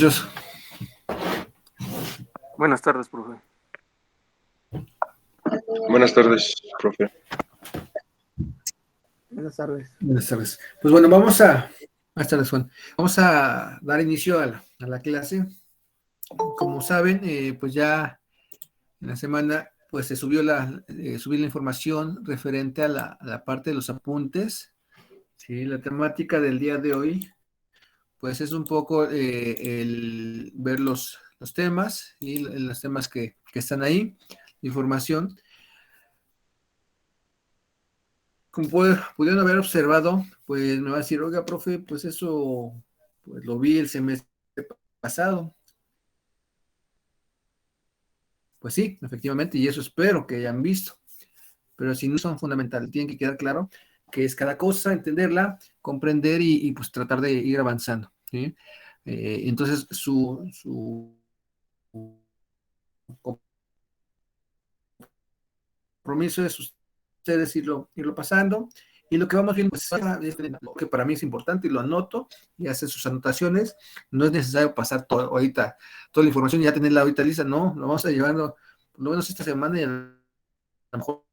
Dios. Buenas tardes, profe. Buenas tardes, profe. Buenas tardes. Buenas tardes. Pues bueno, buenas tardes, Juan. Vamos a dar inicio a la clase. Como saben, pues ya en la semana pues se subió subí la información referente a la parte de los apuntes. ¿Sí? La temática del día de hoy pues es un poco el ver los temas y los temas que están ahí, información. Como pudieron haber observado, pues me va a decir, oiga, profe, pues eso pues lo vi el semestre pasado. Pues sí, efectivamente, y eso espero que hayan visto. Pero si no son fundamentales, tienen que quedar claro que es cada cosa, entenderla, comprender y pues tratar de ir avanzando. ¿Sí? Entonces, su compromiso es ustedes irlo pasando. Y lo que vamos viendo es lo que para mí es importante y lo anoto y hace sus anotaciones. No es necesario pasar ahorita toda la información y ya tenerla ahorita lista, no, lo vamos a llevando por lo menos esta semana y a lo mejor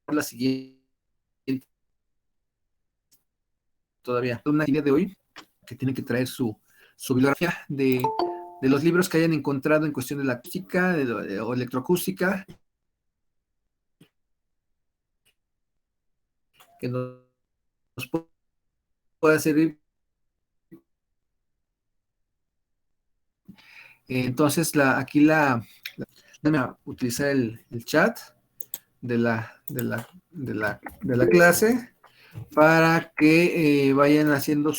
la siguiente todavía. Una idea de hoy que tiene que traer su bibliografía de los libros que hayan encontrado en cuestión de la acústica o electroacústica, que nos pueda servir. Entonces, déjame utilizar el chat de la clase para que vayan haciendo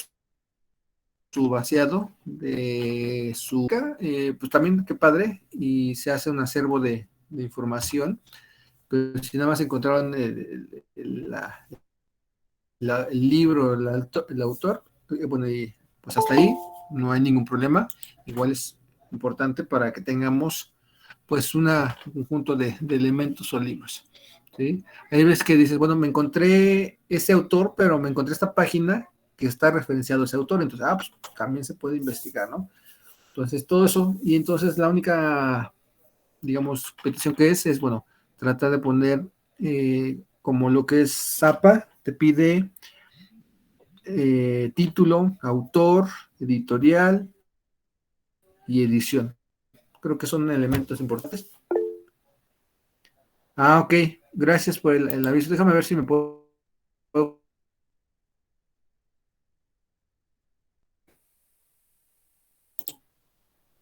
su vaciado de su pues también qué padre, y se hace un acervo de información. Pero si nada más encontraron el libro, el autor, bueno, y pues hasta ahí no hay ningún problema. Igual es importante para que tengamos pues un conjunto de elementos o libros. ¿Sí? Hay veces que dices, bueno, me encontré ese autor, pero me encontré esta página que está referenciado a ese autor, entonces, pues también se puede investigar, ¿no? Entonces, todo eso, y entonces la única, digamos, petición que es, bueno, tratar de poner como lo que es Zapa, te pide título, autor, editorial y edición. Creo que son elementos importantes. Ok, gracias por el aviso. Déjame ver si me puedo.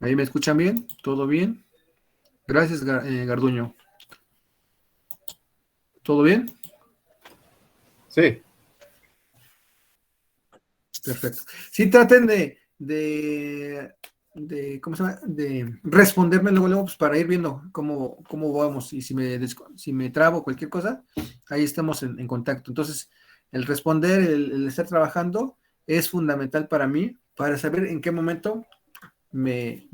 ¿Ahí me escuchan bien? ¿Todo bien? Gracias, Garduño. ¿Todo bien? Sí. Perfecto. Sí, traten ¿cómo se llama? De responderme luego, pues, para ir viendo cómo vamos, y si me trabo cualquier cosa, ahí estamos en contacto. Entonces, el responder, el estar trabajando es fundamental para mí, para saber en qué momento me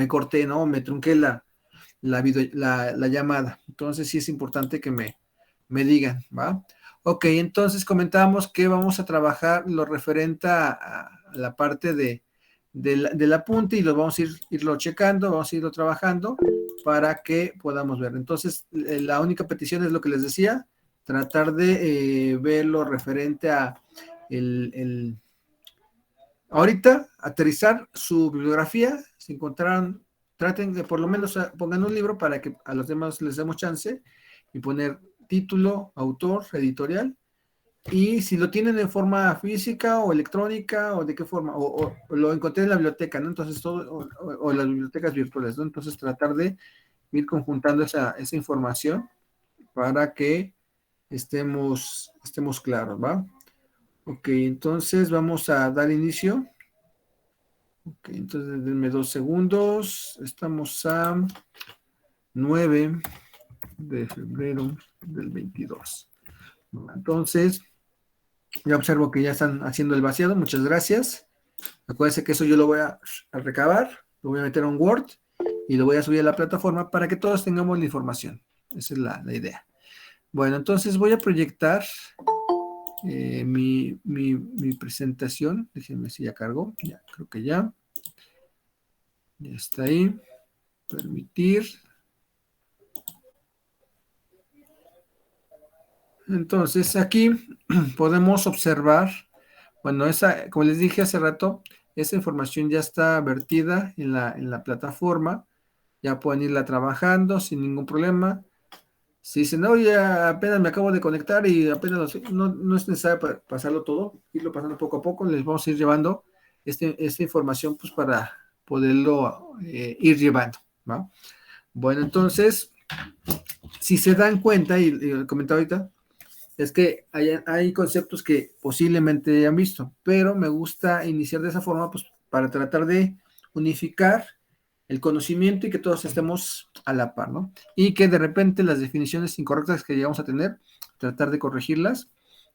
corté, ¿no? Me trunqué la llamada. Entonces, sí es importante que me digan, ¿va? Ok, entonces comentábamos que vamos a trabajar lo referente a la parte del apunte, y lo vamos a irlo checando, vamos a irlo trabajando para que podamos ver. Entonces, la única petición es lo que les decía, tratar de ver lo referente a ahorita, aterrizar su bibliografía. Si encontraron, traten de por lo menos pongan un libro para que a los demás les demos chance, y poner título, autor, editorial. Y si lo tienen en forma física o electrónica, o de qué forma, o lo encontré en la biblioteca, ¿no? Entonces, o las bibliotecas virtuales, ¿no? Entonces, tratar de ir conjuntando esa información para que estemos claros, ¿va? Ok, entonces vamos a dar inicio. Ok, entonces denme 2 segundos. Estamos a 9 de febrero del 22. Entonces, ya observo que ya están haciendo el vaciado. Muchas gracias. Acuérdense que eso yo lo voy a recabar, lo voy a meter a un Word y lo voy a subir a la plataforma para que todos tengamos la información. Esa es la idea. Bueno, entonces voy a proyectar mi presentación. Déjenme si ya cargó. Ya, creo que ya. Ya está ahí. Permitir. Entonces aquí podemos observar, bueno, como les dije hace rato, esa información ya está vertida en la plataforma, ya pueden irla trabajando sin ningún problema. Si dicen, no, ya apenas me acabo de conectar y apenas no es necesario pasarlo todo, irlo pasando poco a poco, les vamos a ir llevando esta información pues para poderlo ir llevando, ¿va? Bueno, entonces, si se dan cuenta, y lo comentaba ahorita, es que hay conceptos que posiblemente hayan visto, pero me gusta iniciar de esa forma pues para tratar de unificar el conocimiento y que todos estemos a la par, ¿no? Y que de repente las definiciones incorrectas que llegamos a tener, tratar de corregirlas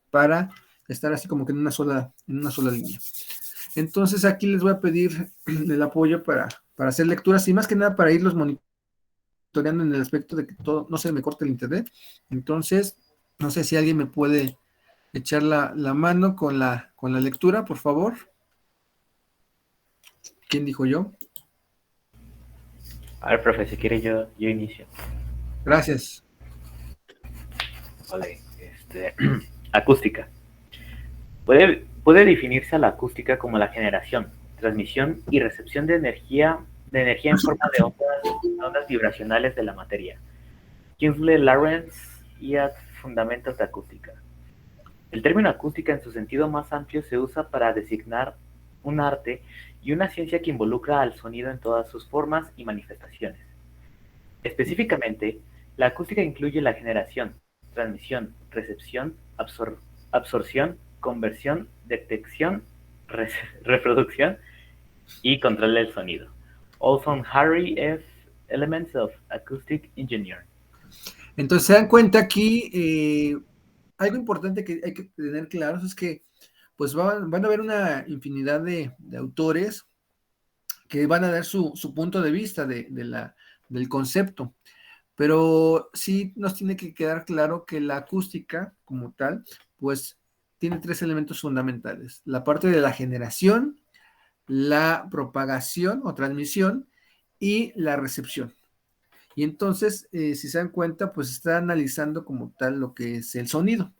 para estar así como que en una sola línea. Entonces aquí les voy a pedir el apoyo para hacer lecturas y más que nada para irlos monitoreando en el aspecto de que todo no se me corte el internet. Entonces, no sé si alguien me puede echar la mano con la lectura, por favor. ¿Quién dijo yo? A ver, profe, si quiere yo inicio. Gracias. Vale, acústica. Puede definirse a la acústica como la generación, transmisión y recepción de energía en forma de ondas vibracionales de la materia. Kingsley Lawrence y Fundamentos de Acústica. El término acústica en su sentido más amplio se usa para designar un arte y una ciencia que involucra al sonido en todas sus formas y manifestaciones. Específicamente, la acústica incluye la generación, transmisión, recepción, absorción, conversión, detección, reproducción y control del sonido. All from Harry F. Elements of Acoustic Engineering. Entonces se dan cuenta aquí, algo importante que hay que tener claro es que pues van a haber una infinidad de autores que van a dar su punto de vista del concepto, pero sí nos tiene que quedar claro que la acústica como tal, pues tiene tres elementos fundamentales: la parte de la generación, la propagación o transmisión y la recepción. Y entonces, si se dan cuenta, pues está analizando como tal lo que es el sonido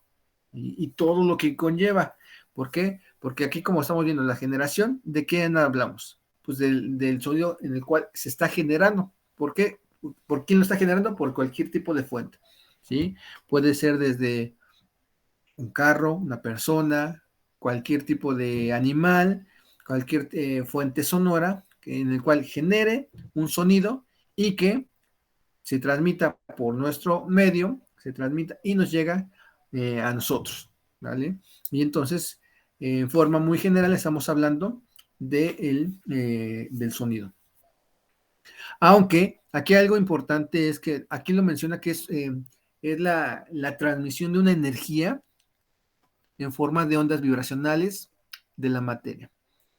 y todo lo que conlleva. ¿Por qué? Porque aquí, como estamos viendo la generación, ¿de qué hablamos? Pues del sonido en el cual se está generando. ¿Por qué? ¿Por quién lo está generando? Por cualquier tipo de fuente, ¿sí? Puede ser desde un carro, una persona, cualquier tipo de animal, cualquier fuente sonora en el cual genere un sonido y que se transmita por nuestro medio, se transmita y nos llega a nosotros, ¿vale? Y entonces, en forma muy general, estamos hablando del sonido. Aunque aquí algo importante es que aquí lo menciona que es la transmisión de una energía en forma de ondas vibracionales de la materia.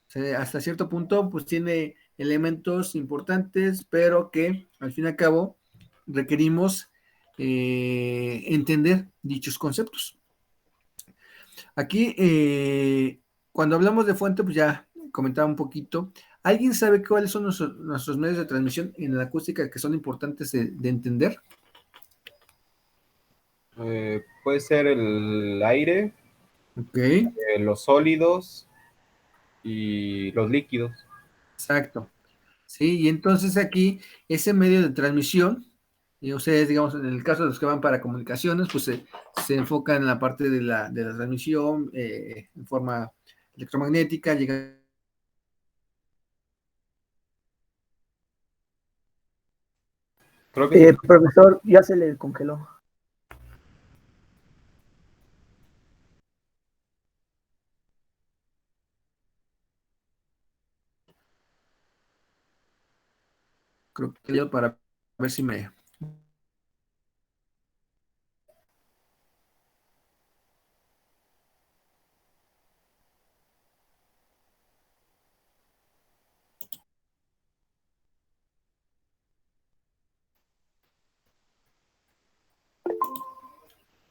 O sea, hasta cierto punto, pues tiene elementos importantes, pero que al fin y al cabo requerimos entender dichos conceptos. Aquí, cuando hablamos de fuente, pues ya comentaba un poquito. ¿Alguien sabe cuáles son nuestros medios de transmisión en la acústica que son importantes de entender? Puede ser el aire, Ok, los sólidos y los líquidos. exacto. Sí, y entonces aquí ese medio de transmisión, y ustedes, digamos, en el caso de los que van para comunicaciones, pues se enfocan en la parte de la transmisión en forma electromagnética, llega. Creo que se... Profesor, ya se le congeló. Creo que yo para ver si me...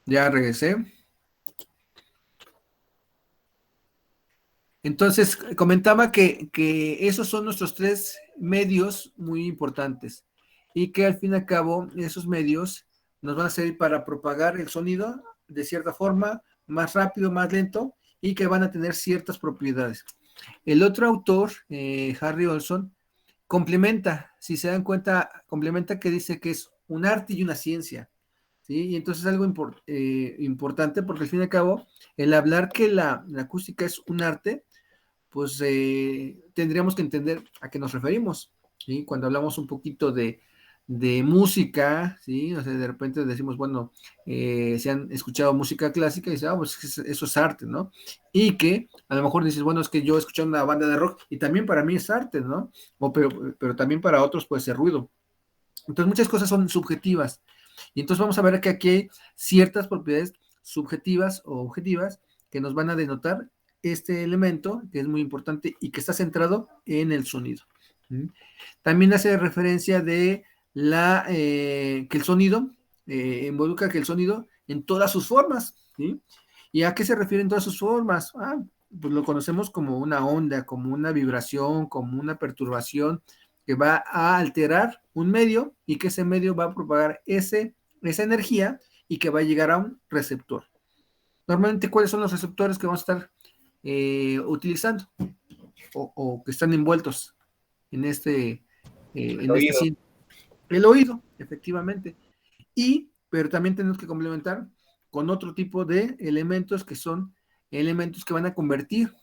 Ya regresé. Entonces, comentaba que esos son nuestros tres medios muy importantes y que al fin y al cabo esos medios nos van a servir para propagar el sonido de cierta forma, más rápido, más lento, y que van a tener ciertas propiedades. El otro autor, Harry Olson, complementa, si se dan cuenta, complementa que dice que es un arte y una ciencia, ¿sí? Y entonces es algo importante porque al fin y al cabo, el hablar que la acústica es un arte, pues tendríamos que entender a qué nos referimos, ¿sí? Cuando hablamos un poquito de música, ¿sí? O sea, de repente decimos, bueno, se han escuchado música clásica y dicen, pues eso es arte, ¿no? Y que a lo mejor dices, bueno, es que yo he escuchado una banda de rock y también para mí es arte, ¿no? Pero también para otros puede ser ruido. Entonces muchas cosas son subjetivas. Y entonces vamos a ver que aquí hay ciertas propiedades subjetivas o objetivas que nos van a denotar este elemento que es muy importante y que está centrado en el sonido. También hace referencia de que el sonido involucra que el sonido en todas sus formas, ¿sí? ¿Y a qué se refieren todas sus formas? Pues lo conocemos como una onda, como una vibración, como una perturbación que va a alterar un medio y que ese medio va a propagar esa energía y que va a llegar a un receptor. Normalmente, ¿cuáles son los receptores que vamos a estar utilizando o que están envueltos en este el oído, efectivamente. Pero también tenemos que complementar con otro tipo de elementos que son elementos que van a convertir,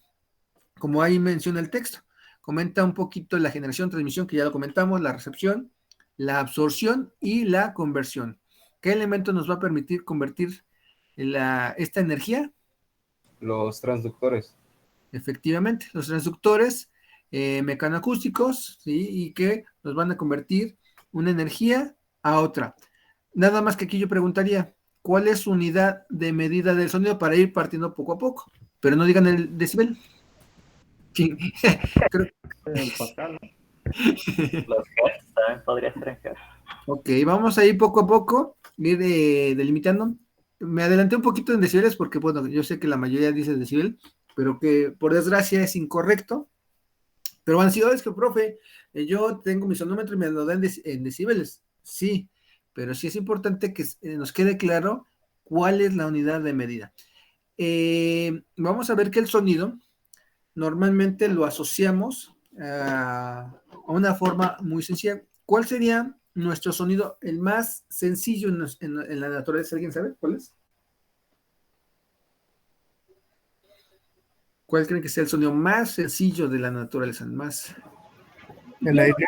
como ahí menciona el texto. Comenta un poquito la generación, transmisión, que ya lo comentamos, la recepción, la absorción y la conversión. ¿Qué elemento nos va a permitir convertir esta energía? Los transductores. Efectivamente, los transductores mecanoacústicos, ¿sí? Y que nos van a convertir una energía a otra. Nada más que aquí yo preguntaría, ¿cuál es su unidad de medida del sonido para ir partiendo poco a poco? Pero no digan el decibel. Sí. Los hertz también podría ser en hertz. Ok, vamos a ir poco a poco, ir delimitando. Me adelanté un poquito en decibeles porque, bueno, yo sé que la mayoría dice decibel, pero que por desgracia es incorrecto. Pero van a decir, es que, profe, yo tengo mi sonómetro y me lo dan en decibeles. Sí, pero sí es importante que nos quede claro cuál es la unidad de medida. Vamos a ver que el sonido normalmente lo asociamos a una forma muy sencilla. ¿Cuál sería nuestro sonido el más sencillo en la naturaleza? ¿Alguien sabe cuál es? ¿Cuál creen que sea el sonido más sencillo de la naturaleza? El aire.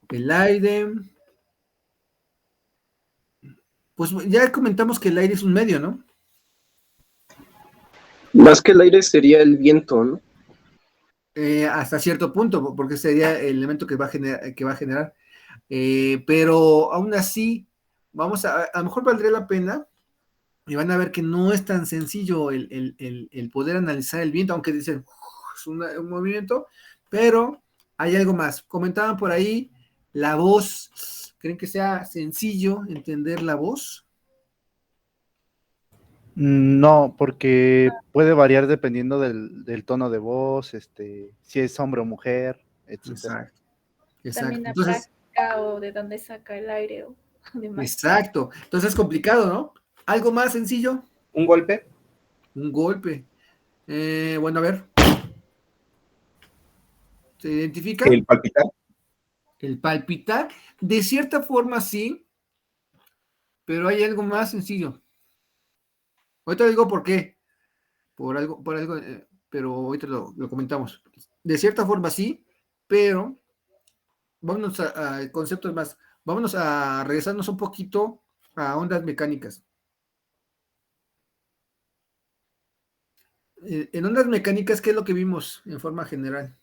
El aire. Pues ya comentamos que el aire es un medio, ¿no? Más que el aire sería el viento, ¿no? Hasta cierto punto, porque sería el elemento que va a generar. Pero aún así, a lo mejor valdría la pena, y van a ver que no es tan sencillo el poder analizar el viento, aunque dicen, es un movimiento, pero hay algo más. Comentaban por ahí la voz. ¿Creen que sea sencillo entender la voz? No, porque puede variar dependiendo del tono de voz, si es hombre o mujer, etc. Exacto. También la Entonces, práctica o de dónde saca el aire o demás. exacto. Entonces es complicado, ¿no? ¿Algo más sencillo? ¿Un golpe? Un golpe. Bueno, a ver. ¿Se identifica? ¿El palpitar? El palpitar. De cierta forma sí, pero hay algo más sencillo. Ahorita digo por qué. Por algo, pero ahorita lo comentamos. De cierta forma sí, pero vámonos a conceptos más. Vámonos a regresarnos un poquito a ondas mecánicas. En ondas mecánicas, ¿qué es lo que vimos en forma general?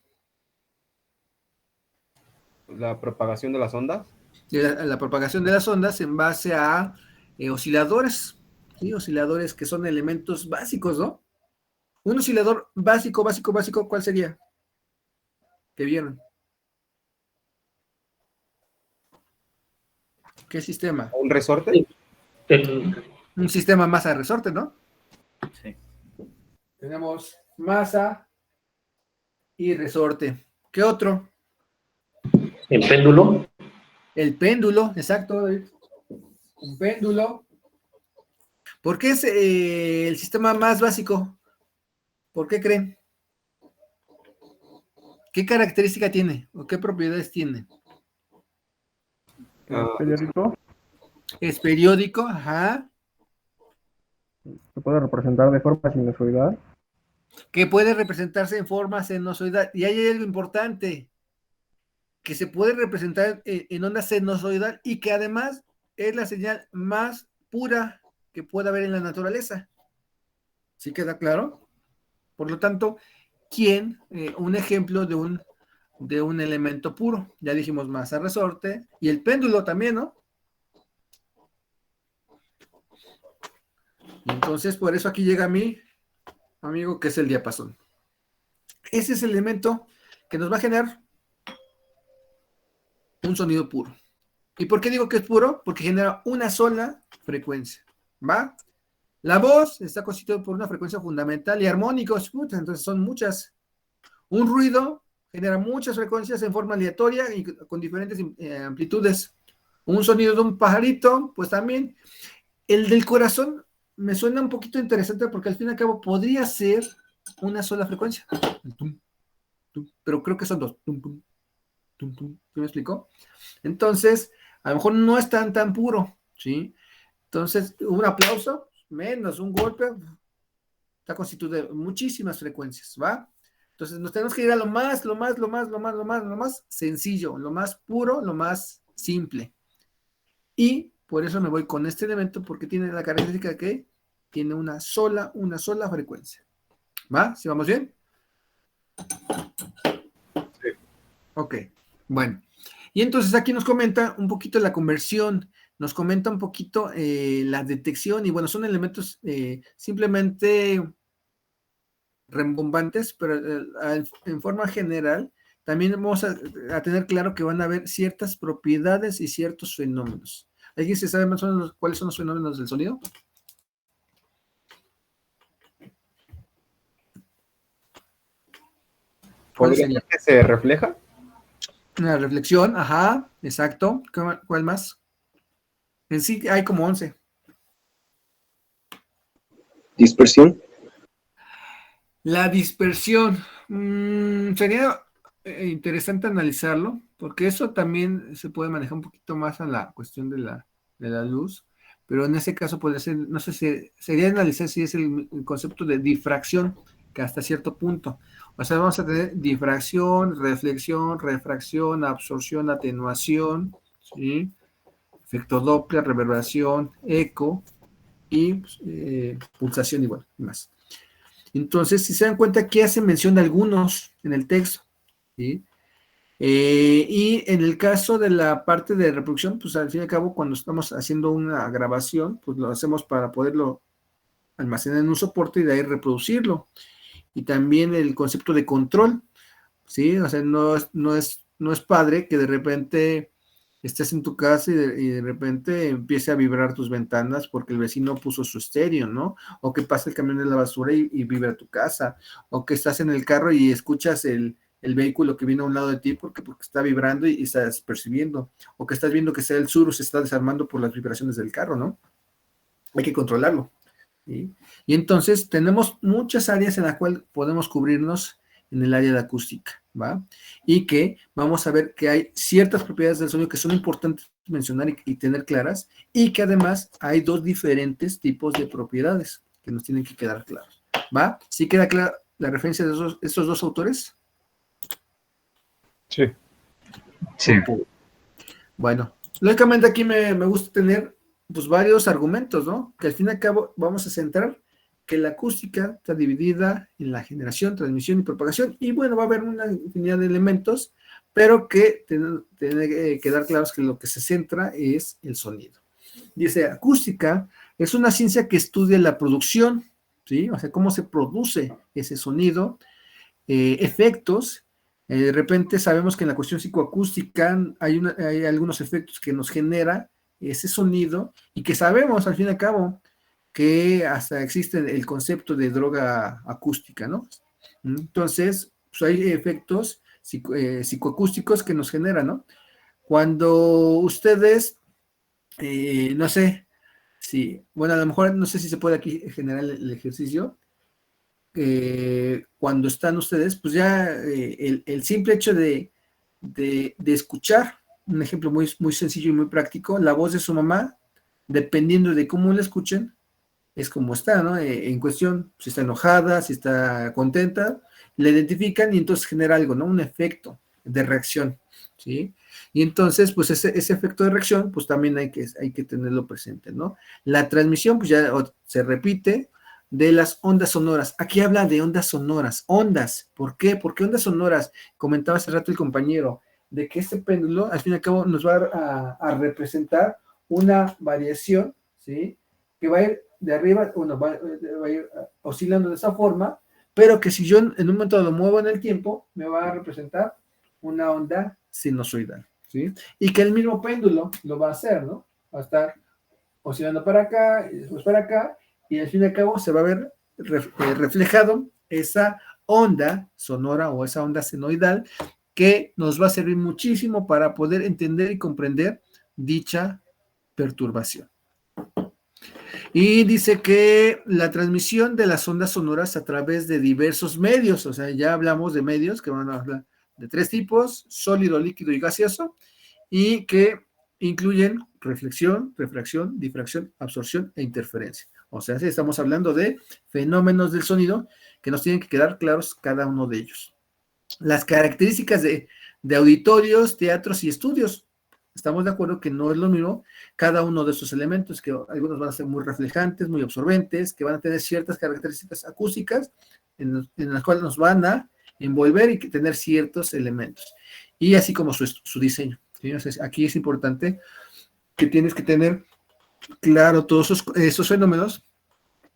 La propagación de las ondas. La propagación de las ondas en base a osciladores, ¿sí? Osciladores que son elementos básicos, ¿no? Un oscilador básico, ¿cuál sería? ¿Qué vieron? ¿Qué sistema? ¿Un resorte? Un sistema masa-resorte, ¿no? Sí. Tenemos masa y resorte. ¿Qué otro? El péndulo. El péndulo, exacto, David. Un péndulo. ¿Por qué es el sistema más básico? ¿Por qué creen? ¿Qué característica tiene? ¿O qué propiedades tiene? Periódico. Es periódico, ajá. Se puede representar de forma sinusoidal. Que puede representarse en forma sinusoidal. Y ahí hay algo importante, que se puede representar en onda sinusoidal y que además es la señal más pura que puede haber en la naturaleza. ¿Sí queda claro? Por lo tanto, ¿quién? Un ejemplo de un elemento puro. Ya dijimos masa, resorte y el péndulo también, ¿no? Entonces, por eso aquí llega mi amigo, que es el diapasón. Ese es el elemento que nos va a generar un sonido puro. ¿Y por qué digo que es puro? Porque genera una sola frecuencia, ¿va? La voz está constituida por una frecuencia fundamental y armónicos, entonces son muchas. Un ruido genera muchas frecuencias en forma aleatoria y con diferentes amplitudes. Un sonido de un pajarito, pues también. El del corazón me suena un poquito interesante porque al fin y al cabo podría ser una sola frecuencia. Tum, tum, pero creo que son dos. Tum, tum, tum, tum. ¿Sí me explicó? Entonces, a lo mejor no es tan puro, ¿sí? Entonces, un aplauso, menos un golpe, está constituido de muchísimas frecuencias, ¿va? Entonces, nos tenemos que ir a lo más sencillo, lo más puro, lo más simple. Y por eso me voy con este elemento, porque tiene la característica que tiene una sola frecuencia. ¿Va? ¿Sí vamos bien? Sí. Ok, bueno. Y entonces aquí nos comenta un poquito la conversión, nos comenta un poquito la detección, y bueno, son elementos simplemente rembombantes, pero en forma general también vamos a tener claro que van a haber ciertas propiedades y ciertos fenómenos. ¿Alguien se sabe más o menos cuáles son los fenómenos del sonido? ¿Podría ser que se refleja? Una reflexión, ajá, exacto. ¿Cuál más? En sí hay como 11. Dispersión. La dispersión. Sería interesante analizarlo, porque eso también se puede manejar un poquito más a la cuestión de la luz, pero en ese caso puede ser, no sé si sería analizar si es el concepto de difracción, que hasta cierto punto. O sea, vamos a tener difracción, reflexión, refracción, absorción, atenuación, ¿sí? Efecto Doppler, reverberación, eco y pulsación igual, y más. Entonces, si se dan cuenta, aquí hace mención de algunos en el texto, ¿sí? Y en el caso de la parte de reproducción, pues al fin y al cabo, cuando estamos haciendo una grabación, pues lo hacemos para poderlo almacenar en un soporte y de ahí reproducirlo. Y también el concepto de control, ¿sí? O sea, no es padre que de repente estés en tu casa y de repente empiece a vibrar tus ventanas porque el vecino puso su estéreo, ¿no? O que pasa el camión de la basura y vibra tu casa, o que estás en el carro y escuchas el vehículo que viene a un lado de ti porque está vibrando y estás percibiendo, o que estás viendo que sea el Tsuru se está desarmando por las vibraciones del carro, ¿no? Hay que controlarlo, ¿sí? Y entonces tenemos muchas áreas en las cuales podemos cubrirnos en el área de acústica, ¿va? Y que vamos a ver que hay ciertas propiedades del sonido que son importantes mencionar y tener claras, y que además hay dos diferentes tipos de propiedades que nos tienen que quedar claros, ¿va? ¿Sí queda clara la referencia de estos dos autores? Sí. Sí. Bueno, lógicamente aquí me gusta tener pues varios argumentos, ¿no? Que al fin y al cabo vamos a centrar que la acústica está dividida en la generación, transmisión y propagación, y bueno, va a haber una infinidad de elementos, pero que tiene que quedar claros que lo que se centra es el sonido. Dice, acústica es una ciencia que estudia la producción, ¿sí? O sea, cómo se produce ese sonido, efectos. De repente sabemos que en la cuestión psicoacústica hay algunos efectos que nos genera ese sonido y que sabemos al fin y al cabo que hasta existe el concepto de droga acústica, ¿no? Entonces, pues hay efectos psicoacústicos que nos generan, ¿no? Cuando ustedes, no sé, bueno, a lo mejor no sé si se puede aquí generar el ejercicio, cuando están ustedes, pues ya el simple hecho de escuchar, un ejemplo muy, muy sencillo y muy práctico, la voz de su mamá, dependiendo de cómo la escuchen, es como está, ¿no? En cuestión, si está enojada, si está contenta, la identifican y entonces genera algo, ¿no? Un efecto de reacción, ¿sí? Y entonces, pues ese efecto de reacción, pues también hay que tenerlo presente, ¿no? La transmisión, pues ya se repite, de las ondas sonoras. Aquí habla de ondas sonoras, ondas. ¿Por qué? ¿Por qué ondas sonoras? Comentaba hace rato el compañero, de que este péndulo, al fin y al cabo, nos va a representar una variación, ¿sí? Que va a ir de arriba, bueno, va a ir oscilando de esa forma, pero que si yo en un momento lo muevo en el tiempo, me va a representar una onda sinusoidal, ¿sí? Y que el mismo péndulo lo va a hacer, ¿no? Va a estar oscilando para acá y después para acá, y al fin y al cabo se va a ver reflejado esa onda sonora o esa onda senoidal que nos va a servir muchísimo para poder entender y comprender dicha perturbación. Y dice que la transmisión de las ondas sonoras a través de diversos medios, o sea, ya hablamos de medios que van a hablar de 3 tipos, sólido, líquido y gaseoso, y que incluyen reflexión, refracción, difracción, absorción e interferencia. O sea, sí, estamos hablando de fenómenos del sonido que nos tienen que quedar claros cada uno de ellos. Las características de auditorios, teatros y estudios. Estamos de acuerdo que no es lo mismo cada uno de esos elementos, que algunos van a ser muy reflejantes, muy absorbentes, que van a tener ciertas características acústicas en las cuales nos van a envolver y tener ciertos elementos. Y así como su diseño, ¿sí? Entonces, aquí es importante que tienes que tener claro todos esos fenómenos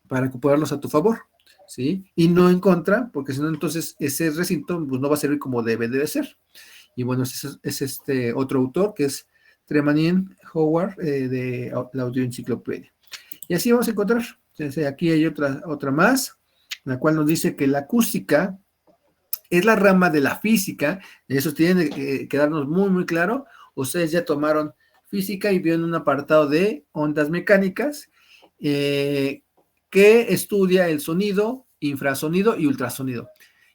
para ocuparlos a tu favor, ¿sí? Y no en contra, porque si no, entonces ese recinto pues, no va a servir como debe ser. Y bueno, es este otro autor que es Tremanien Howard de la Audioenciclopedia. Y así vamos a encontrar. Entonces, aquí hay otra más, la cual nos dice que la acústica es la rama de la física. Eso tiene que quedarnos muy, muy claro. Ustedes ya tomaron física y vieron un apartado de ondas mecánicas que estudia el sonido, infrasonido y ultrasonido.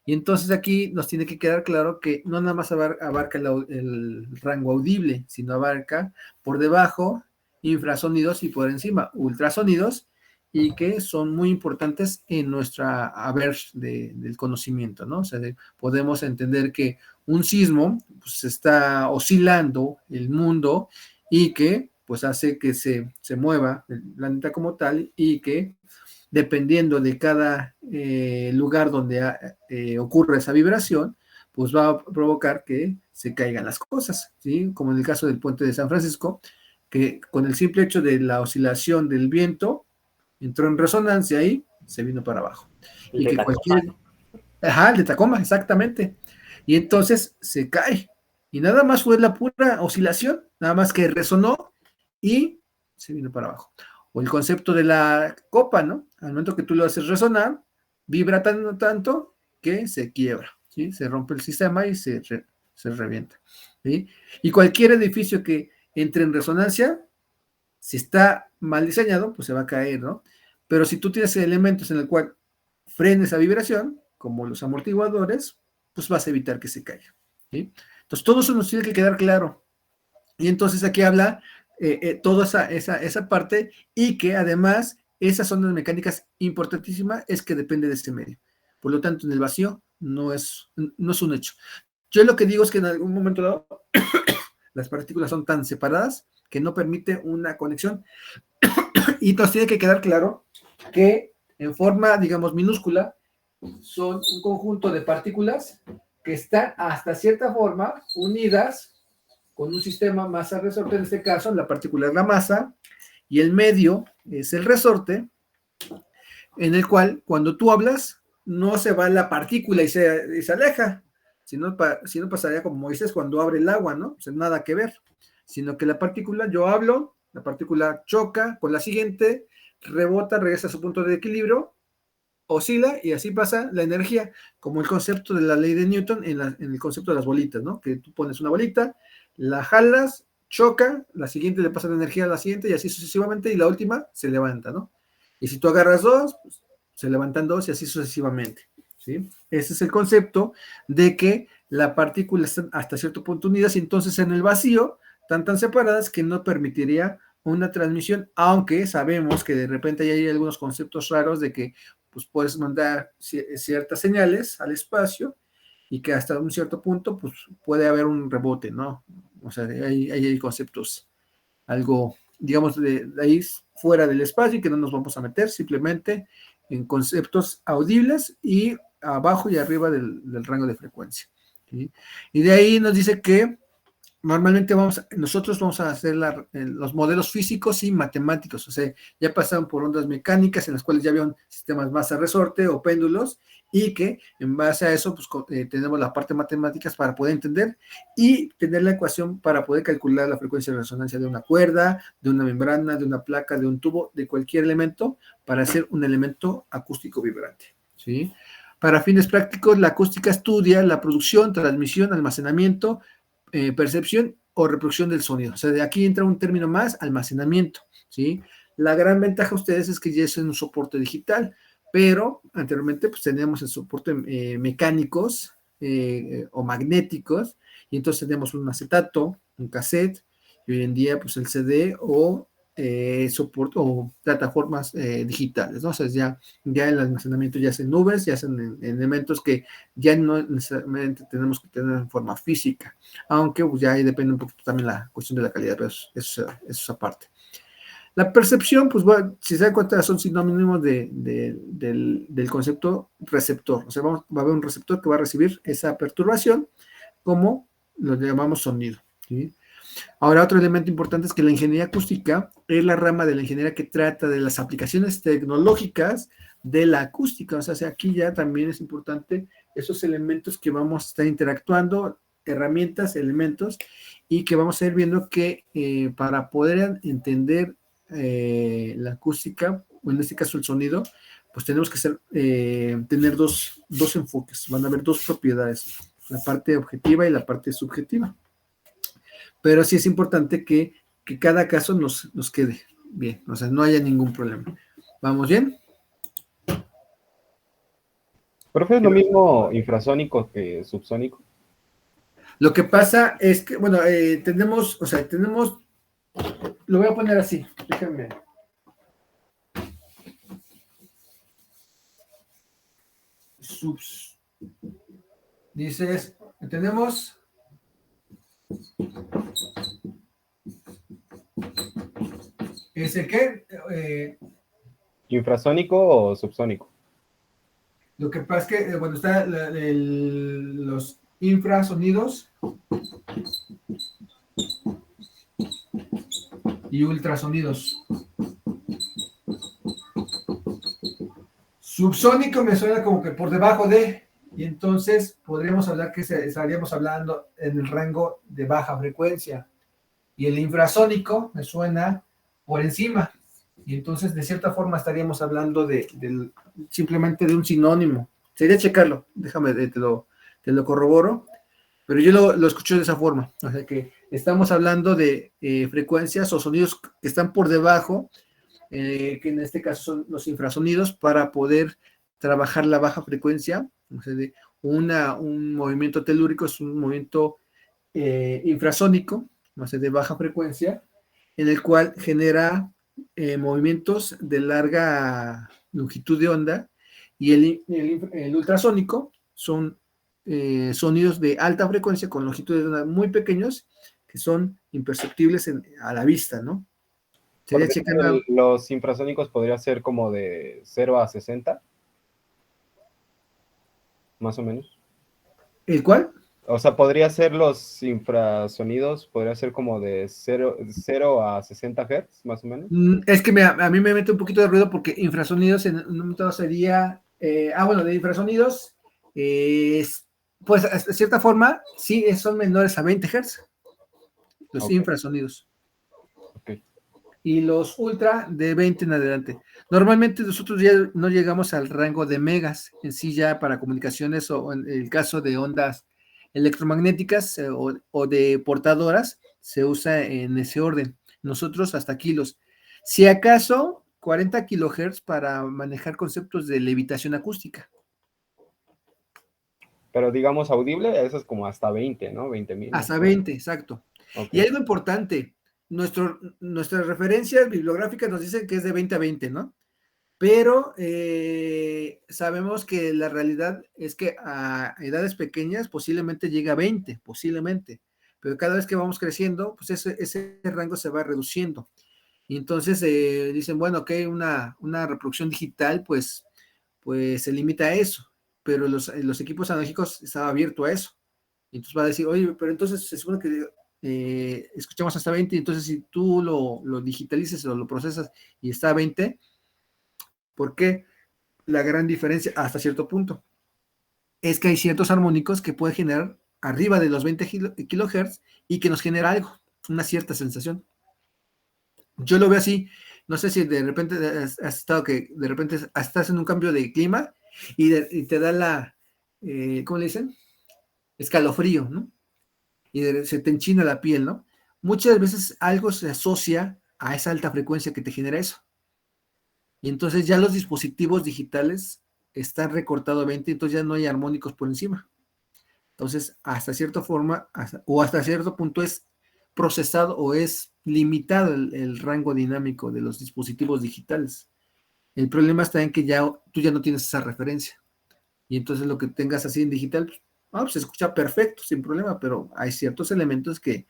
Y entonces aquí nos tiene que quedar claro que no nada más abarca el rango audible, sino abarca por debajo infrasonidos y por encima ultrasonidos, y que son muy importantes en nuestra haber del conocimiento, ¿no? O sea, podemos entender que un sismo pues, está oscilando el mundo y que pues hace que se mueva el planeta como tal, y que dependiendo de cada lugar donde ocurre esa vibración, pues va a provocar que se caigan las cosas, ¿sí? Como en el caso del puente de San Francisco, que con el simple hecho de la oscilación del viento, entró en resonancia ahí, se vino para abajo. El Y de que Tacoma. cualquier... Ajá, el de Tacoma, exactamente. Y entonces se cae. Y nada más fue la pura oscilación, nada más que resonó y se vino para abajo. O el concepto de la copa, ¿no? Al momento que tú lo haces resonar, vibra tanto que se quiebra, ¿sí? Se rompe el sistema y se revienta, ¿sí? Y cualquier edificio que entre en resonancia, si está mal diseñado, pues se va a caer, ¿no? Pero si tú tienes elementos en el cual frene esa vibración, como los amortiguadores, pues vas a evitar que se caiga, ¿sí? Entonces, todo eso nos tiene que quedar claro. Y entonces aquí habla toda esa parte, y que además esas ondas mecánicas importantísima es que depende de este medio. Por lo tanto, en el vacío no es un hecho. Yo lo que digo es que en algún momento dado las partículas son tan separadas que no permite una conexión, y nos tiene que quedar claro que en forma, digamos, minúscula, son un conjunto de partículas que están hasta cierta forma unidas con un sistema masa-resorte. En este caso, la partícula es la masa y el medio es el resorte, en el cual cuando tú hablas no se va la partícula y se aleja, si no pasaría como Moisés cuando abre el agua, ¿no? Pues nada que ver, sino que la partícula, yo hablo, la partícula choca con la siguiente, rebota, regresa a su punto de equilibrio, oscila y así pasa la energía, como el concepto de la ley de Newton en el concepto de las bolitas, ¿no? Que tú pones una bolita, la jalas, choca, la siguiente le pasa la energía a la siguiente y así sucesivamente, y la última se levanta, ¿no? Y si tú agarras dos, pues, se levantan dos y así sucesivamente, ¿sí? Ese es el concepto de que la partícula está hasta cierto punto unidas y entonces en el vacío están tan separadas que no permitiría una transmisión, aunque sabemos que de repente hay algunos conceptos raros de que pues puedes mandar ciertas señales al espacio y que hasta un cierto punto pues puede haber un rebote, ¿no? O sea, hay conceptos algo, digamos, de ahí fuera del espacio y que no nos vamos a meter, simplemente en conceptos audibles y abajo y arriba del rango de frecuencia, ¿sí? Y de ahí nos dice que normalmente nosotros vamos a hacer los modelos físicos y matemáticos, o sea, ya pasaron por ondas mecánicas en las cuales ya había sistemas masa-resorte o péndulos, y que en base a eso, pues tenemos la parte matemáticas para poder entender y tener la ecuación para poder calcular la frecuencia de resonancia de una cuerda, de una membrana, de una placa, de un tubo, de cualquier elemento, para hacer un elemento acústico vibrante, ¿sí? Para fines prácticos, la acústica estudia la producción, transmisión, almacenamiento, percepción o reproducción del sonido. O sea, de aquí entra un término más, almacenamiento, ¿sí? La gran ventaja de ustedes es que ya es en un soporte digital, pero anteriormente pues teníamos el soporte mecánicos o magnéticos, y entonces teníamos un acetato, un cassette, y hoy en día pues el CD o soporte o plataformas digitales, ¿no? O sea, ya el almacenamiento ya es en nubes, ya es en elementos que ya no necesariamente tenemos que tener en forma física, aunque pues, ya ahí depende un poquito también la cuestión de la calidad, pero eso es aparte. La percepción, pues bueno, si se dan cuenta, son sinónimos del concepto receptor. O sea, va a haber un receptor que va a recibir esa perturbación, como lo llamamos sonido, ¿sí? Ahora, otro elemento importante es que la ingeniería acústica es la rama de la ingeniería que trata de las aplicaciones tecnológicas de la acústica. O sea, aquí ya también es importante esos elementos que vamos a estar interactuando, herramientas, elementos, y que vamos a ir viendo que para poder entender la acústica, o en este caso el sonido, pues tenemos que tener dos enfoques. Van a haber dos propiedades, la parte objetiva y la parte subjetiva. Pero sí es importante que cada caso nos quede bien, o sea, no haya ningún problema. ¿Vamos bien? Profe, ¿es lo mismo infrasónico que subsónico? Lo que pasa es que, bueno, tenemos, lo voy a poner así, déjenme. Dices, tenemos... ¿Ese qué? ¿Infrasónico o subsónico? Lo que pasa es que, bueno, está los infrasonidos y ultrasonidos. Subsónico me suena como que por debajo de, y entonces podríamos hablar que estaríamos hablando en el rango de baja frecuencia. Y el infrasónico me suena por encima. Y entonces, de cierta forma, estaríamos hablando simplemente de un sinónimo. Sería checarlo. Déjame, te lo corroboro. Pero yo lo escucho de esa forma. O sea que estamos hablando de frecuencias o sonidos que están por debajo, que en este caso son los infrasonidos, para poder trabajar la baja frecuencia. O sea, un movimiento telúrico es un movimiento infrasónico, o sea, de baja frecuencia, en el cual genera movimientos de larga longitud de onda, y el ultrasónico son sonidos de alta frecuencia con longitudes de onda muy pequeños que son imperceptibles a la vista, ¿no? Los infrasónicos podría ser como de 0 a 60, más o menos. ¿El cuál? O sea, podría ser los infrasonidos, podría ser como de 0 a 60 Hz, más o menos. Es que a mí me mete un poquito de ruido porque infrasonidos en un momento sería, bueno, de infrasonidos, pues de cierta forma, sí, son menores a 20 Hz, los infrasonidos. Okay. y los ultra de 20 en adelante. Normalmente nosotros ya no llegamos al rango de megas en sí ya para comunicaciones o en el caso de ondas electromagnéticas o de portadoras se usa en ese orden. Nosotros hasta kilos. Si acaso 40 kilohertz para manejar conceptos de levitación acústica. Pero digamos audible, eso es como hasta 20, ¿no? 20,000. Hasta 20, exacto. Ok. Y algo importante, nuestras referencias bibliográficas nos dicen que es de 20 a 20, ¿no? Pero sabemos que la realidad es que a edades pequeñas posiblemente llega a 20, posiblemente. Pero cada vez que vamos creciendo, pues ese rango se va reduciendo. Y entonces dicen, bueno, ok, una reproducción digital, pues se limita a eso. Pero los equipos analógicos están abiertos a eso. Y entonces va a decir, oye, pero entonces se supone que escuchamos hasta 20, y entonces si tú lo digitalizas o lo procesas y está a 20, ¿por qué? La gran diferencia hasta cierto punto es que hay ciertos armónicos que pueden generar arriba de los 20 kilohertz y que nos genera algo, una cierta sensación. Yo lo veo así, no sé si de repente has estado que de repente estás en un cambio de clima y te da ¿cómo le dicen? Escalofrío, ¿no? Y se te enchina la piel, ¿no? Muchas veces algo se asocia a esa alta frecuencia que te genera eso. Y entonces ya los dispositivos digitales están recortados a 20, entonces ya no hay armónicos por encima. Entonces, hasta cierta forma, hasta cierto punto es procesado o es limitado el rango dinámico de los dispositivos digitales. El problema está en que tú ya no tienes esa referencia. Y entonces lo que tengas así en digital, pues se escucha perfecto, sin problema, pero hay ciertos elementos que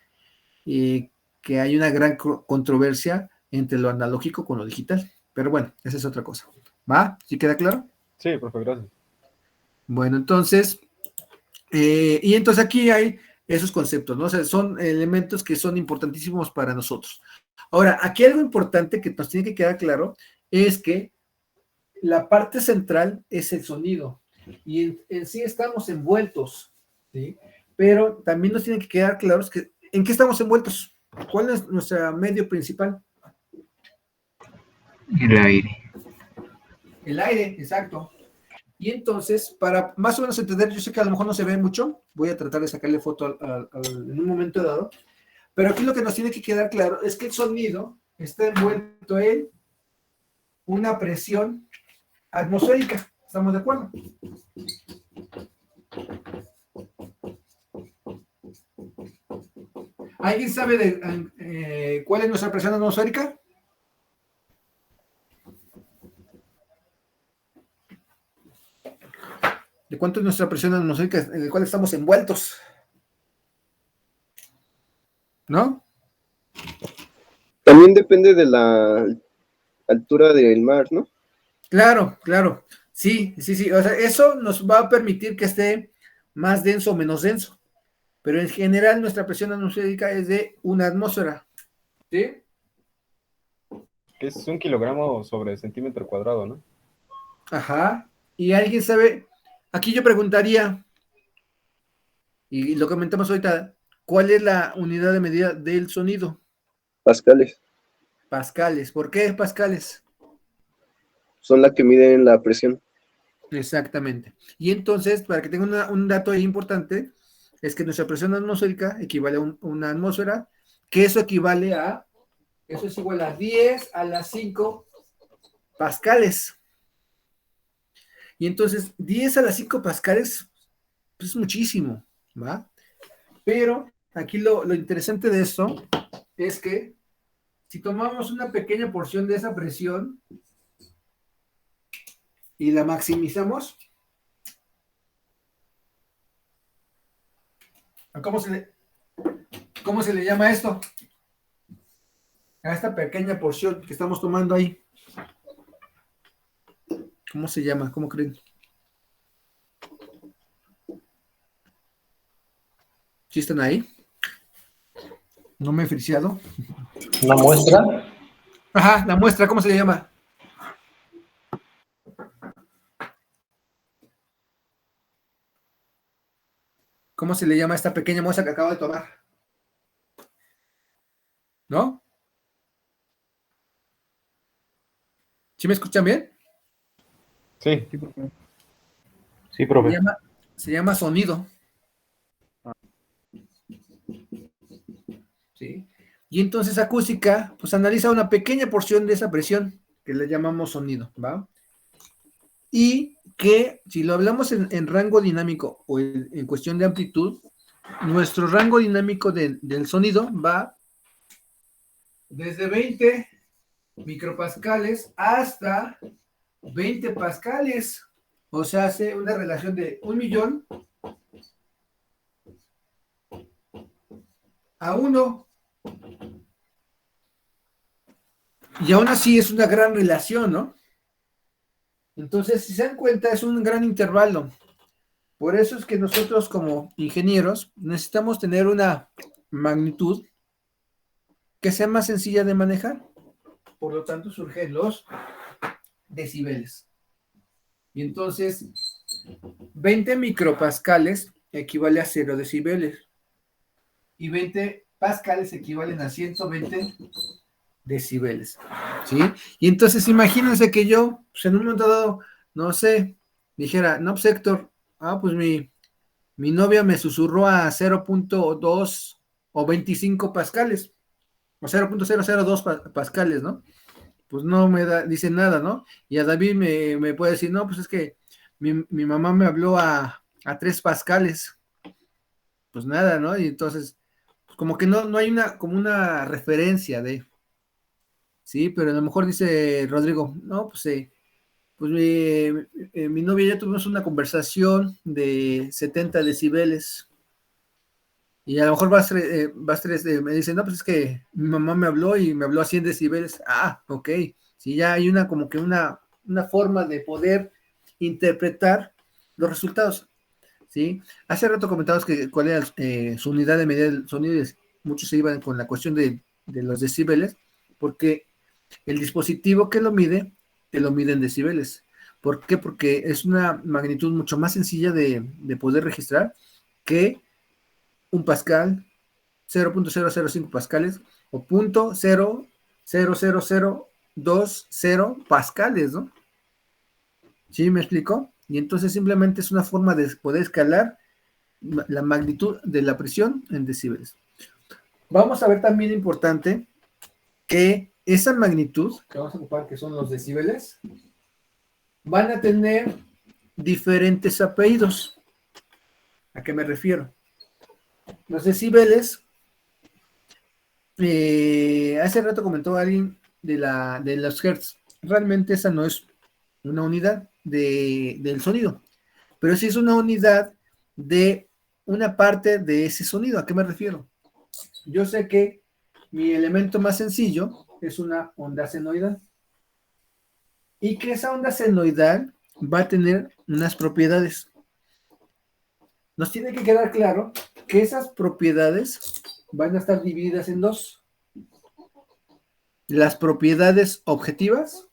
hay una gran controversia entre lo analógico con lo digital. Pero bueno, esa es otra cosa. ¿Va? ¿Sí queda claro? Sí, profe, gracias. Bueno, entonces, y entonces aquí hay esos conceptos, ¿no? O sea, son elementos que son importantísimos para nosotros. Ahora, aquí algo importante que nos tiene que quedar claro es que la parte central es el sonido y en sí estamos envueltos, ¿sí? Pero también nos tiene que quedar claro en qué estamos envueltos. ¿Cuál es nuestro medio principal? El aire. El aire, exacto. Y entonces, para más o menos entender, yo sé que a lo mejor no se ve mucho, voy a tratar de sacarle foto en un momento dado, pero aquí lo que nos tiene que quedar claro es que el sonido está envuelto en una presión atmosférica. ¿Estamos de acuerdo? ¿Alguien sabe cuál es nuestra presión atmosférica? ¿De cuánto es nuestra presión atmosférica en la cual estamos envueltos? ¿No? También depende de la altura del mar, ¿no? Claro, claro. Sí. O sea, eso nos va a permitir que esté más denso o menos denso. Pero en general nuestra presión atmosférica es de una atmósfera. ¿Sí? Es 1 kilogramo sobre centímetro cuadrado, ¿no? Ajá. ¿Y alguien sabe? Aquí yo preguntaría, y lo comentamos ahorita, ¿cuál es la unidad de medida del sonido? Pascales. Pascales. ¿Por qué pascales? Son las que miden la presión. Exactamente. Y entonces, para que tengan un dato ahí importante, es que nuestra presión atmosférica equivale a una atmósfera, que eso es igual a 10 a la 5 pascales. Y entonces, 10 a la 5 pascales pues, es muchísimo, ¿va? Pero aquí lo interesante de esto es que si tomamos una pequeña porción de esa presión y la maximizamos, ¿cómo se le llama esto? A esta pequeña porción que estamos tomando ahí. ¿Cómo se llama? ¿Cómo creen? ¿Sí están ahí? ¿No me he friciado? ¿Una muestra? Ajá, la muestra, ¿cómo se le llama? ¿Cómo se le llama a esta pequeña muestra que acabo de tomar? ¿No? ¿Sí me escuchan bien? Sí. Sí, profe. Sí, profe. Se llama sonido. ¿Sí? Y entonces acústica, pues analiza una pequeña porción de esa presión que le llamamos sonido, ¿va? Y que si lo hablamos en rango dinámico o en cuestión de amplitud, nuestro rango dinámico del sonido va desde 20 micropascales hasta 20 pascales. O sea, hace una relación de 1.000.000 a 1. Y aún así es una gran relación, ¿no? Entonces, si se dan cuenta, es un gran intervalo. Por eso es que nosotros como ingenieros necesitamos tener una magnitud que sea más sencilla de manejar. Por lo tanto, surgen los decibeles. Y entonces, 20 micropascales equivale a 0 decibeles. Y 20 pascales equivalen a 120 decibeles. ¿Sí? Y entonces, imagínense que yo, pues en un momento dado, no sé, dijera, no, pues Héctor, pues mi novia me susurró a 0.2 o 25 pascales, o 0.002 pascales, ¿no? Pues no me dice nada, ¿no? Y a David me puede decir, no, pues es que mi mamá me habló a 3 pascales, pues nada, ¿no? Y entonces, pues como que no hay como una referencia de, sí, pero a lo mejor dice Rodrigo, no, pues mi novia ya tuvimos una conversación de 70 decibeles. Y a lo mejor me dice, no, pues es que mi mamá me habló y me habló a 100 decibeles. Ok. Sí, ya hay como que una forma de poder interpretar los resultados. ¿Sí? Hace rato comentamos que cuál era su unidad de medida del sonido y muchos se iban con la cuestión de los decibeles, porque el dispositivo que lo mide, te lo mide en decibeles. ¿Por qué? Porque es una magnitud mucho más sencilla de poder registrar que un pascal, 0.005 pascales o 0.00020 pascales, ¿no? ¿Sí me explico? Y entonces simplemente es una forma de poder escalar la magnitud de la presión en decibeles. Vamos a ver también importante que esa magnitud, que vamos a ocupar que son los decibeles, van a tener diferentes apellidos. ¿A qué me refiero? Los decibeles, hace rato comentó alguien de los hertz. Realmente esa no es una unidad del sonido, pero sí es una unidad de una parte de ese sonido. ¿A qué me refiero? Yo sé que mi elemento más sencillo es una onda senoidal y que esa onda senoidal va a tener unas propiedades. Nos tiene que quedar claro que esas propiedades van a estar divididas en dos. Las propiedades objetivas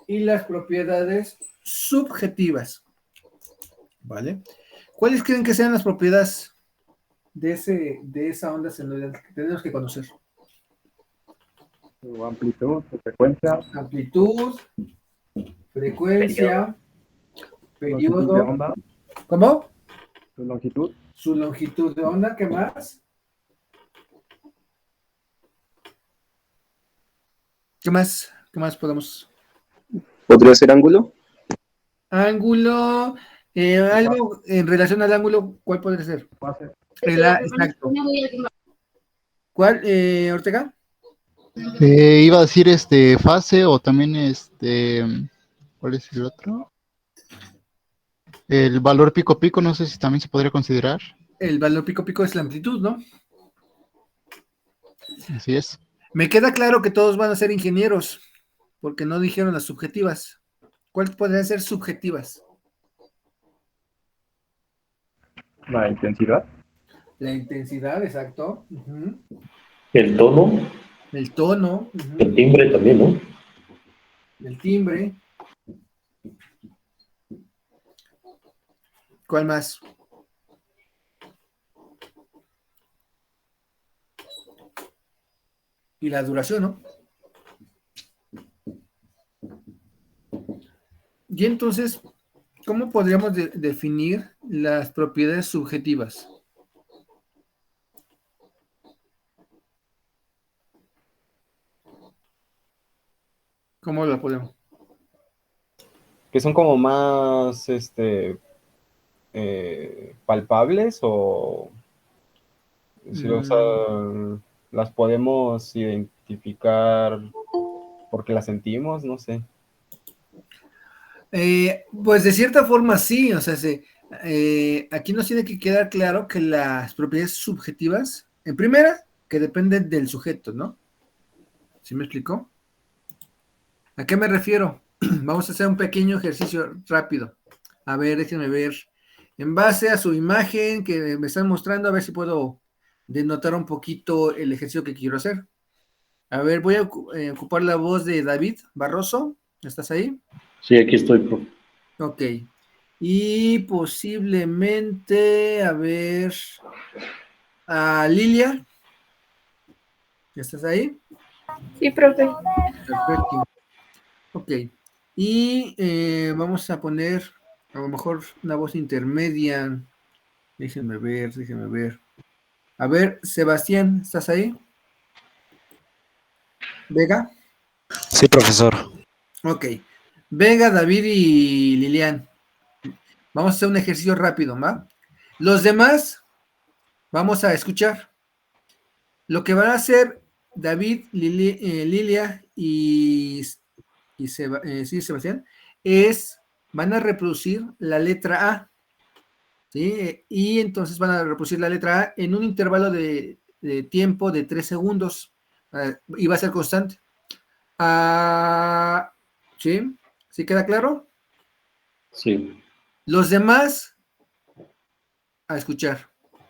y las propiedades subjetivas. ¿Vale? ¿Cuáles creen que sean las propiedades de esa onda senoidal que tenemos que conocer? Su amplitud, su frecuencia, Amplitud, frecuencia, longitud de periodo. onda, ¿Cómo? su longitud. Su longitud de onda, ¿qué más? ¿Qué más? ¿Qué más podemos? ¿Podría ser ángulo? Ángulo, algo en relación al ángulo, ¿cuál podría ser? Fase. Exacto. ¿Cuál, Ortega? Iba a decir fase o también ¿cuál es el otro? El valor pico pico, no sé si también se podría considerar. El valor pico pico es la amplitud, ¿no? Así es. Me queda claro que todos van a ser ingenieros, porque no dijeron las subjetivas. ¿Cuáles podrían ser subjetivas? La intensidad. La intensidad, exacto. Uh-huh. El tono, El tono. Uh-huh. el timbre también, ¿no? El timbre. ¿Cuál más? y la duración, ¿no? Y entonces, ¿cómo podríamos definir las propiedades subjetivas? ¿Cómo lo podemos? Que son como más, palpables o si las podemos identificar porque las sentimos, no sé. Pues de cierta forma sí, o sea, aquí nos tiene que quedar claro que las propiedades subjetivas, en primera, que dependen del sujeto, ¿no? ¿Sí me explicó? ¿A qué me refiero? Vamos a hacer un pequeño ejercicio rápido. A ver, déjenme ver. En base a su imagen que me están mostrando, a ver si puedo denotar un poquito el ejercicio que quiero hacer. A ver, voy a ocupar la voz de David Barroso. ¿Estás ahí? Sí, aquí estoy, profe. Ok. Y posiblemente, a ver, a Lilia. ¿Estás ahí? Sí, profe. Perfecto. Ok. Y vamos a poner a lo mejor una voz intermedia. Déjenme ver, déjenme ver. A ver, Sebastián, ¿estás ahí? Vega. Sí, profesor. Ok. Vega, David y Lilian. Vamos a hacer un ejercicio rápido, ¿va? Los demás vamos a escuchar. Lo que van a hacer David, Lilia y sí, Sebastián, van a reproducir la letra A, ¿sí? Y entonces van a reproducir la letra A en un intervalo de tiempo de 3 segundos, y va a ser constante. ¿Sí? ¿Sí queda claro? Sí. Los demás a escuchar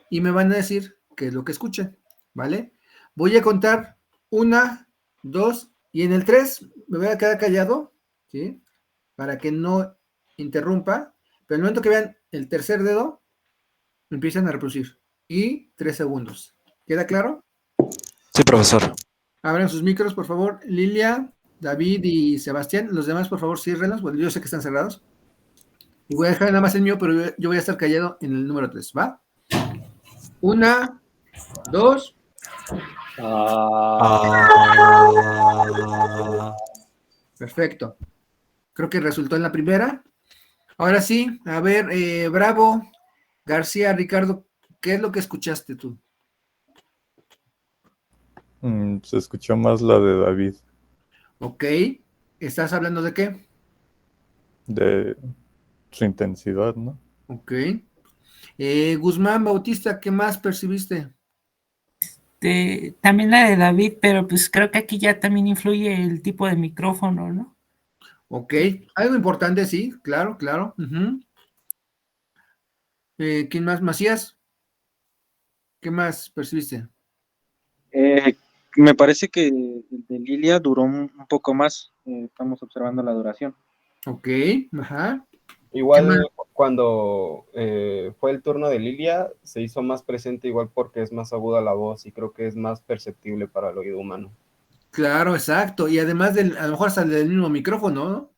y me van a decir qué es lo que escuchan, ¿vale? Voy a contar 1, 2 y en el 3 me voy a quedar callado, ¿sí? Para que no interrumpa, pero en el momento que vean el tercer dedo, empiezan a reproducir y 3 segundos. ¿Queda claro? Sí, profesor. Abran sus micros, por favor. Lilia, David y Sebastián. Los demás, por favor, ciérrenlos. Bueno, yo sé que están cerrados. Y voy a dejar nada más el mío, pero yo voy a estar callado en el número 3, ¿va? 1, 2. Perfecto. Creo que resultó en la primera. Ahora sí, a ver, Bravo, García, Ricardo, ¿qué es lo que escuchaste tú? Se escuchó más la de David, Ok. ¿Estás hablando de qué? de su intensidad, ¿no? Ok. Guzmán Bautista, ¿qué más percibiste? También la de David, pero pues creo que aquí ya también influye el tipo de micrófono, ¿no? Ok. Algo importante, sí, claro, claro. ¿Quién más? Macías, ¿qué más percibiste? Me parece que el de Lilia duró un poco más. Estamos observando la duración. Ok, ajá. Igual cuando fue el turno de Lilia, se hizo más presente igual porque es más aguda la voz y creo que es más perceptible para el oído humano. Claro, exacto. Y además a lo mejor hasta del mismo micrófono, ¿no?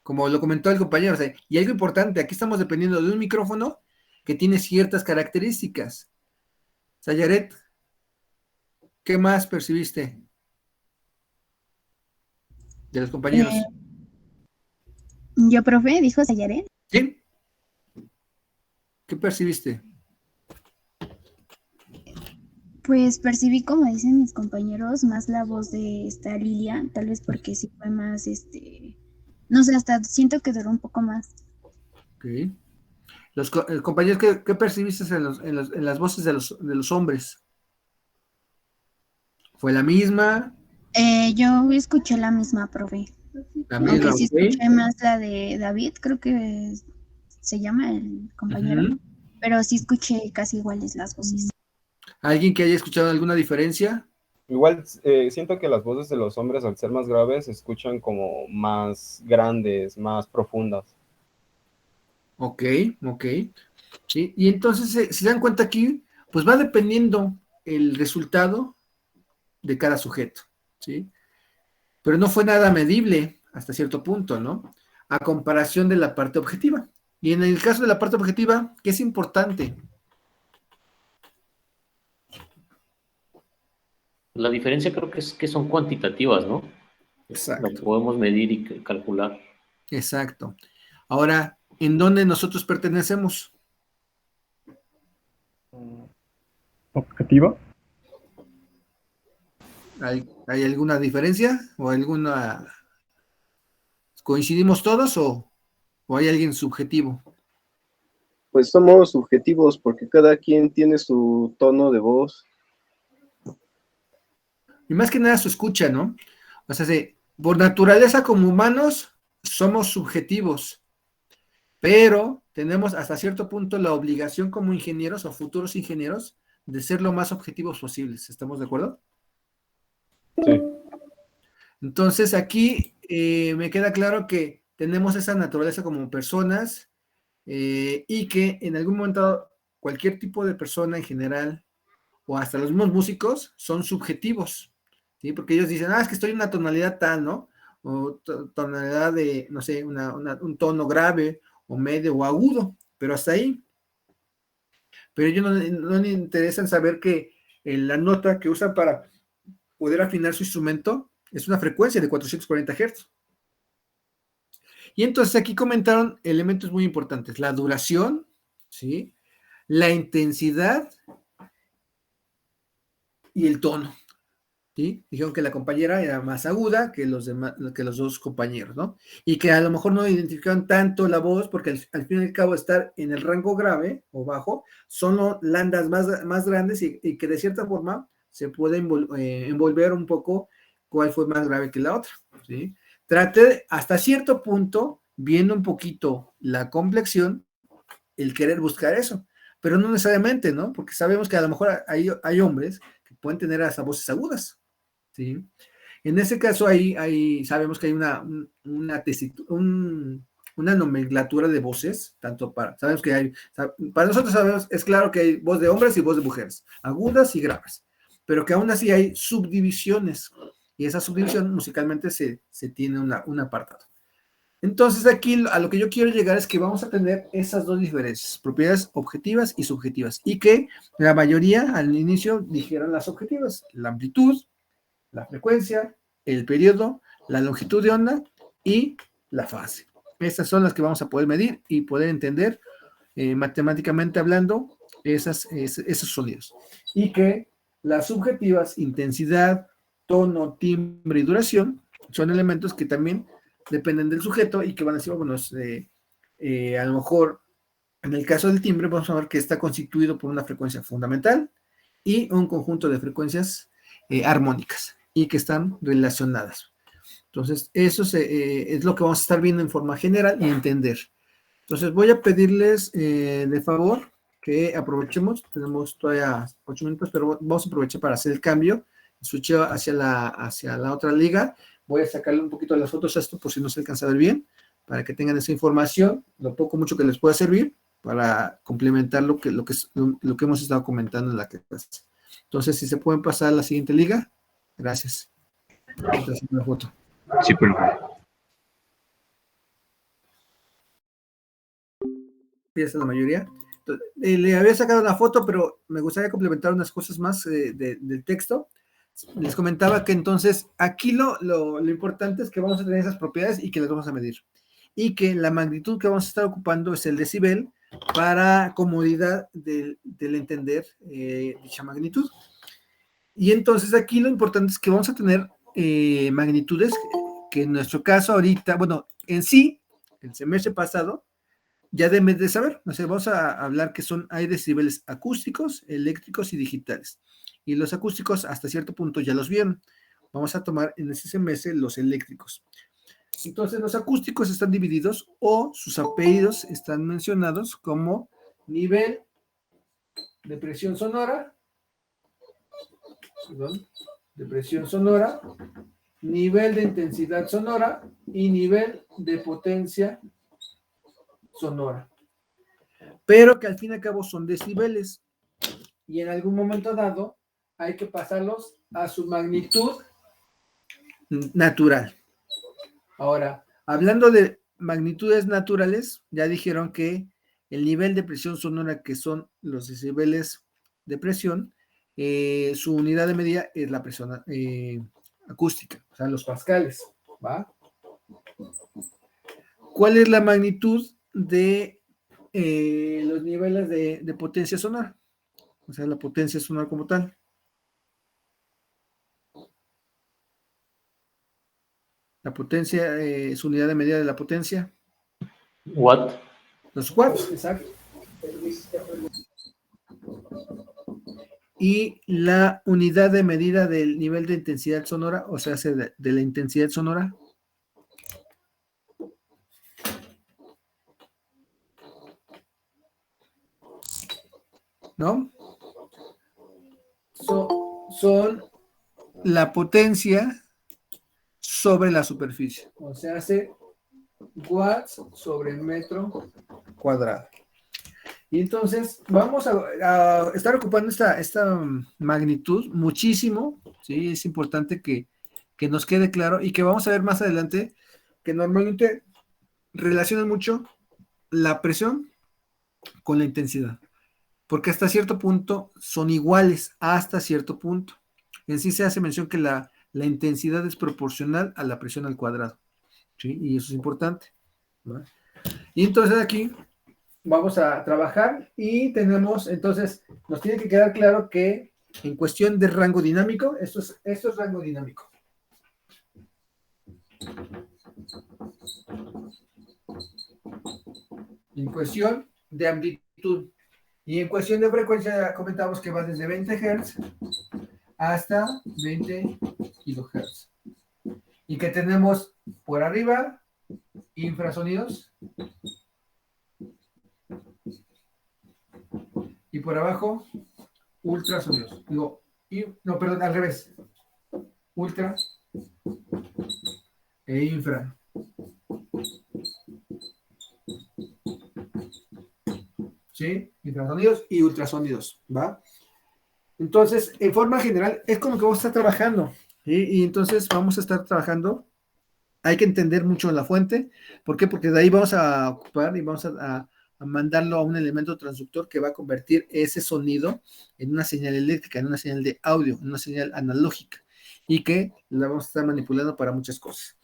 Como lo comentó el compañero. O sea, y algo importante, aquí estamos dependiendo de un micrófono que tiene ciertas características. Sayaret, ¿qué más percibiste de los compañeros? Yo, profe, dijo Sayaret. ¿Sí? ¿Qué percibiste? Pues percibí, como dicen mis compañeros, más la voz de esta Lilia, tal vez porque sí fue más, no sé, hasta siento que duró un poco más. Ok. Los compañeros, ¿qué percibiste en las voces de los hombres? ¿Fue la misma? Yo escuché la misma, profe. La misma, aunque sí okay. Escuché más la de David, creo que se llama el compañero, pero sí escuché casi iguales las voces. ¿Alguien que haya escuchado alguna diferencia? Igual siento que las voces de los hombres al ser más graves se escuchan como más grandes, más profundas. Ok. ¿Sí? Y entonces, si se dan cuenta aquí, pues va dependiendo el resultado de cada sujeto, ¿sí? Pero no fue nada medible hasta cierto punto, ¿no? A comparación de la parte objetiva. Y en el caso de la parte objetiva, ¿qué es importante? La diferencia creo que es que son cuantitativas, ¿no? Exacto. Lo podemos medir y calcular. Exacto. Ahora, ¿en dónde nosotros pertenecemos? ¿Objetiva? ¿Hay alguna diferencia? ¿O alguna... ¿Coincidimos todos o hay alguien subjetivo? Pues somos subjetivos porque cada quien tiene su tono de voz. Y más que nada su escucha, ¿no? O sea, por naturaleza como humanos somos subjetivos, pero tenemos hasta cierto punto la obligación como ingenieros o futuros ingenieros de ser lo más objetivos posibles. ¿Estamos de acuerdo? Sí. Entonces aquí me queda claro que tenemos esa naturaleza como personas y que en algún momento cualquier tipo de persona en general o hasta los mismos músicos son subjetivos, ¿sí? Porque ellos dicen, es que estoy en una tonalidad tal, ¿no? O tonalidad de, no sé, un tono grave o medio o agudo, pero hasta ahí. Pero ellos no les interesan saber que la nota que usan para poder afinar su instrumento es una frecuencia de 440 Hz. Y entonces aquí comentaron elementos muy importantes, la duración, ¿sí? La intensidad y el tono, ¿sí? Dijeron que la compañera era más aguda que los demás, que los dos compañeros, ¿no? Y que a lo mejor no identificaron tanto la voz, porque al fin y al cabo estar en el rango grave o bajo son landas más grandes y que de cierta forma se puede envolver un poco cuál fue más grave que la otra, ¿sí? Traté hasta cierto punto, viendo un poquito la complexión, el querer buscar eso, pero no necesariamente, ¿no? Porque sabemos que a lo mejor hay hombres que pueden tener esas voces agudas, ¿sí? En ese caso sabemos que hay una nomenclatura de voces, sabemos que para nosotros sabemos, es claro que hay voz de hombres y voz de mujeres, agudas y graves, pero que aún así hay subdivisiones, y esa subdivisión musicalmente se tiene un apartado. Entonces aquí a lo que yo quiero llegar es que vamos a tener esas dos diferencias, propiedades objetivas y subjetivas, y que la mayoría al inicio dijeron las objetivas, la amplitud, la frecuencia, el periodo, la longitud de onda y la fase. Estas son las que vamos a poder medir y poder entender matemáticamente hablando esos sonidos. Y que las subjetivas, intensidad, tono, timbre y duración, son elementos que también dependen del sujeto y que van a decir, bueno, a lo mejor en el caso del timbre vamos a ver que está constituido por una frecuencia fundamental y un conjunto de frecuencias armónicas y que están relacionadas. Entonces, eso es lo que vamos a estar viendo en forma general y entender. Entonces, voy a pedirles de favor que aprovechemos, tenemos todavía 8 minutos, pero vamos a aprovechar para hacer el cambio, switcheo hacia la otra liga. Voy a sacarle un poquito de las fotos a esto por si no se alcanza a ver bien, para que tengan esa información, lo poco mucho que les pueda servir para complementar lo que hemos estado comentando en la clase. Entonces, si se pueden pasar a la siguiente liga, gracias. Una foto. Sí, pero... Esa es la mayoría. Entonces, le había sacado una foto, pero me gustaría complementar unas cosas más del texto. Les comentaba que entonces aquí lo importante es que vamos a tener esas propiedades y que las vamos a medir. Y que la magnitud que vamos a estar ocupando es el decibel para comodidad del entender dicha magnitud. Y entonces aquí lo importante es que vamos a tener magnitudes que en nuestro caso ahorita, bueno, en sí, el semestre pasado, ya deben de saber, o sea, vamos a hablar que hay decibeles acústicos, eléctricos y digitales. Y los acústicos hasta cierto punto ya los vieron. Vamos a tomar en ese semestre los eléctricos. Entonces los acústicos están divididos o sus apellidos están mencionados como nivel de presión sonora, nivel de intensidad sonora y nivel de potencia sonora. Pero que al fin y al cabo son decibeles y en algún momento dado hay que pasarlos a su magnitud natural. Ahora, hablando de magnitudes naturales, ya dijeron que el nivel de presión sonora, que son los decibeles de presión, su unidad de medida es la presión acústica, o sea, los pascales, ¿va? ¿Cuál es la magnitud de los niveles de potencia sonora? O sea, la potencia sonora como tal. La potencia, su unidad de medida de la potencia. Watt. Los watts, exacto. Y la unidad de medida del nivel de intensidad sonora, o sea, de la intensidad sonora. ¿No? Son la potencia sobre la superficie. O sea, hace watts sobre metro cuadrado. Y entonces vamos a estar ocupando esta magnitud muchísimo, ¿sí? Es importante que nos quede claro y que vamos a ver más adelante que normalmente relacionan mucho la presión con la intensidad, porque hasta cierto punto son iguales, hasta cierto punto. En sí se hace mención que la intensidad es proporcional a la presión al cuadrado, ¿sí? Y eso es importante, ¿no? Y entonces aquí vamos a trabajar y tenemos, entonces, nos tiene que quedar claro que en cuestión de rango dinámico, esto es rango dinámico. En cuestión de amplitud y en cuestión de frecuencia, comentamos que va desde 20 Hz hasta 20 kHz. Y que tenemos por arriba infrasonidos y por abajo ultrasonidos. No, perdón, al revés. Ultra e infra. ¿Sí? Infrasonidos y ultrasonidos, ¿va? Entonces, en forma general, es con lo que vamos a estar trabajando, ¿sí? Y entonces vamos a estar trabajando. Hay que entender mucho la fuente. ¿Por qué? Porque de ahí vamos a ocupar y vamos a mandarlo a un elemento transductor que va a convertir ese sonido en una señal eléctrica, en una señal de audio, en una señal analógica, y que la vamos a estar manipulando para muchas cosas.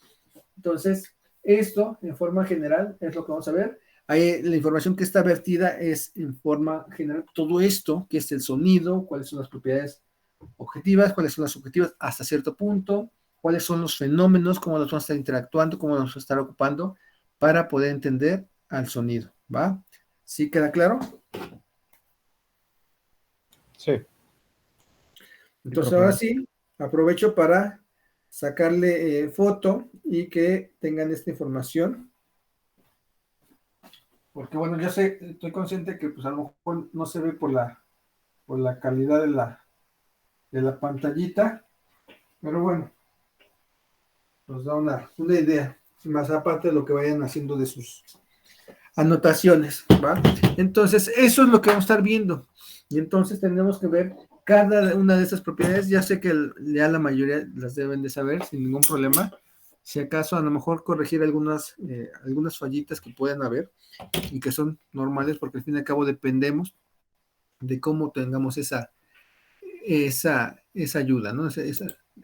Entonces, esto en forma general es lo que vamos a ver. Ahí, la información que está vertida es en forma general todo esto, que es el sonido, cuáles son las propiedades objetivas, cuáles son las subjetivas hasta cierto punto, cuáles son los fenómenos, cómo los vamos a estar interactuando, cómo los vamos a estar ocupando para poder entender al sonido, ¿va? ¿Sí queda claro? Sí. Entonces ahora sí, aprovecho para sacarle foto y que tengan esta información. Porque bueno, yo sé, estoy consciente que pues a lo mejor no se ve por la calidad de la pantallita, pero bueno, nos da una idea, más aparte de lo que vayan haciendo de sus anotaciones, ¿va? Entonces, eso es lo que vamos a estar viendo, y entonces tenemos que ver cada una de estas propiedades. Ya sé que ya la mayoría las deben de saber sin ningún problema. Si acaso a lo mejor corregir algunas fallitas que puedan haber y que son normales, porque al fin y al cabo dependemos de cómo tengamos esa ayuda, ¿no?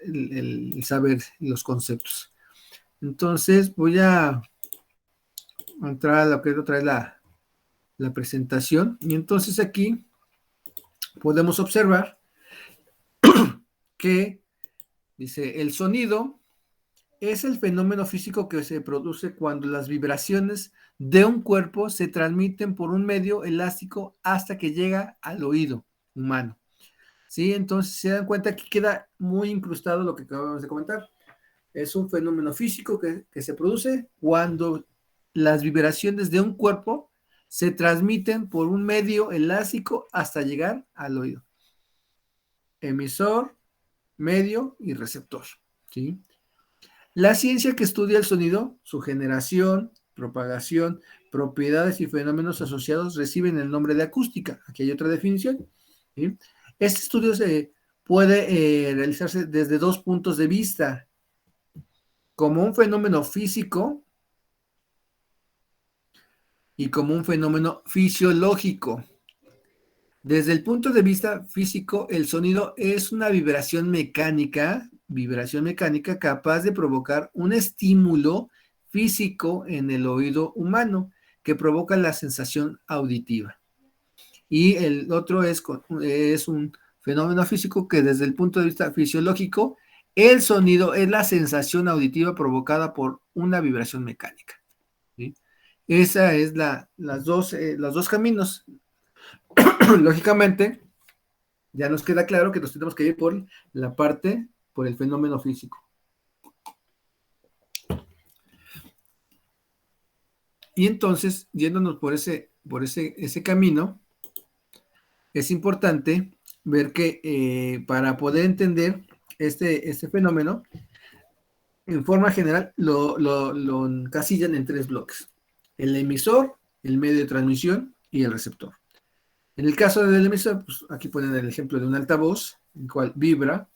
El saber los conceptos. Entonces voy a entrar a lo que es otra vez la presentación, y entonces aquí podemos observar que dice: el sonido es el fenómeno físico que se produce cuando las vibraciones de un cuerpo se transmiten por un medio elástico hasta que llega al oído humano. ¿Sí? Entonces se dan cuenta que queda muy incrustado lo que acabamos de comentar. Es un fenómeno físico que se produce cuando las vibraciones de un cuerpo se transmiten por un medio elástico hasta llegar al oído. Emisor, medio y receptor, ¿sí? La ciencia que estudia el sonido, su generación, propagación, propiedades y fenómenos asociados reciben el nombre de acústica. Aquí hay otra definición, ¿sí? Este estudio se puede realizarse desde dos puntos de vista, como un fenómeno físico y como un fenómeno fisiológico. Desde el punto de vista físico, el sonido es una vibración mecánica capaz de provocar un estímulo físico en el oído humano que provoca la sensación auditiva. Y el otro es un fenómeno físico que desde el punto de vista fisiológico, el sonido es la sensación auditiva provocada por una vibración mecánica. ¿Sí? Esa es los dos caminos. Lógicamente, ya nos queda claro que nos tenemos que ir por el fenómeno físico. Y entonces, yéndonos por ese camino, es importante ver que para poder entender este fenómeno, en forma general, lo encasillan en tres bloques: el emisor, el medio de transmisión y el receptor. En el caso del emisor, pues aquí ponen el ejemplo de un altavoz, el cual vibra,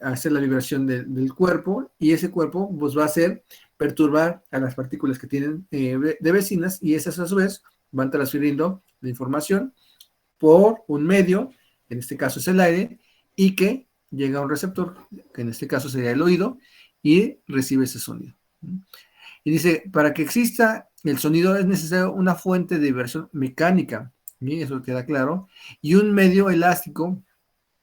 hace la vibración del cuerpo, y ese cuerpo pues, va a hacer perturbar a las partículas que tienen de vecinas, y esas a su vez van transfiriendo la información por un medio, en este caso es el aire, y que llega a un receptor, que en este caso sería el oído, y recibe ese sonido. Y dice, para que exista el sonido es necesario una fuente de vibración mecánica, ¿sí? Eso queda claro, y un medio elástico,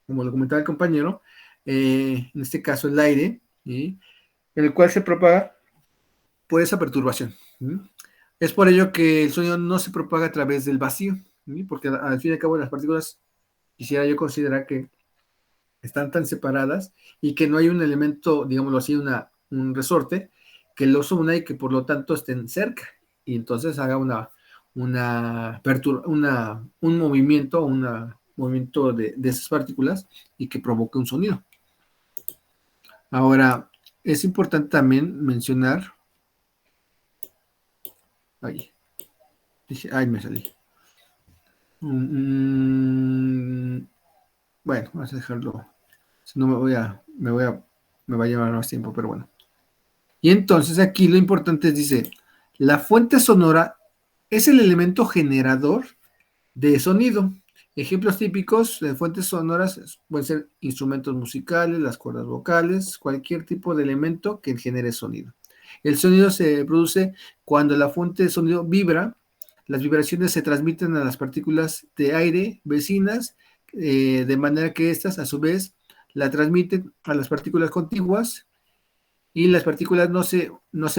como lo comentaba el compañero, en este caso el aire, ¿sí? En el cual se propaga por esa perturbación. ¿Sí? Es por ello que el sonido no se propaga a través del vacío, ¿sí? Porque al fin y al cabo las partículas, quisiera yo considerar que están tan separadas y que no hay un elemento, digámoslo así, un resorte que los una y que por lo tanto estén cerca, y entonces haga un movimiento de esas partículas y que provoque un sonido. Ahora, es importante también mencionar, me salí. Bueno, vamos a dejarlo, si no me va a llevar más tiempo, pero bueno. Y entonces aquí lo importante es, dice, la fuente sonora es el elemento generador de sonido. Ejemplos típicos de fuentes sonoras pueden ser instrumentos musicales, las cuerdas vocales, cualquier tipo de elemento que genere sonido. El sonido se produce cuando la fuente de sonido vibra. Las vibraciones se transmiten a las partículas de aire vecinas, de manera que éstas, a su vez, la transmiten a las partículas contiguas, y las partículas no se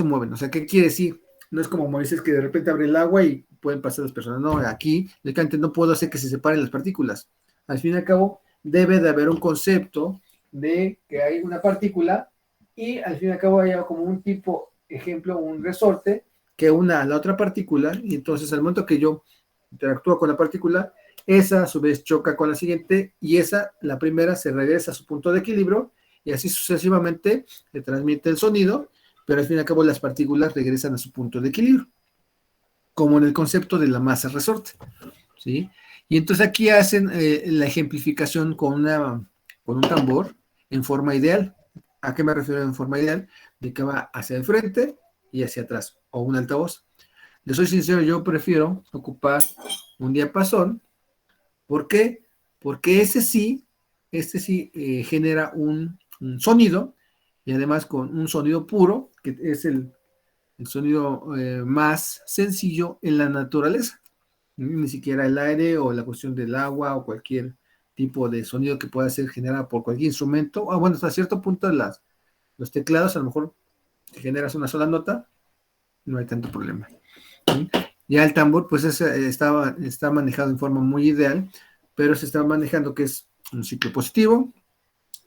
mueven. O sea, ¿qué quiere decir? No es como dices que de repente abre el agua y pueden pasar las personas. No, aquí, lógicamente, no puedo hacer que se separen las partículas. Al fin y al cabo, debe de haber un concepto de que hay una partícula y al fin y al cabo haya como un tipo, ejemplo, un resorte que una a la otra partícula, y entonces al momento que yo interactúo con la partícula, esa a su vez choca con la siguiente, y la primera, se regresa a su punto de equilibrio, y así sucesivamente le transmite el sonido, pero al fin y al cabo las partículas regresan a su punto de equilibrio, como en el concepto de la masa resorte, ¿sí? Y entonces aquí hacen la ejemplificación con un tambor en forma ideal. ¿A qué me refiero en forma ideal? De que va hacia el frente y hacia atrás, o un altavoz. Les soy sincero, yo prefiero ocupar un diapasón. ¿Por qué? Porque este sí genera un sonido, y además con un sonido puro, que es el sonido más sencillo en la naturaleza. Ni siquiera el aire o la cuestión del agua o cualquier tipo de sonido que pueda ser generado por cualquier instrumento. Bueno, hasta cierto punto los teclados, a lo mejor si generas una sola nota, no hay tanto problema. ¿Sí? Ya el tambor, pues está manejado en forma muy ideal, pero se está manejando que es un ciclo positivo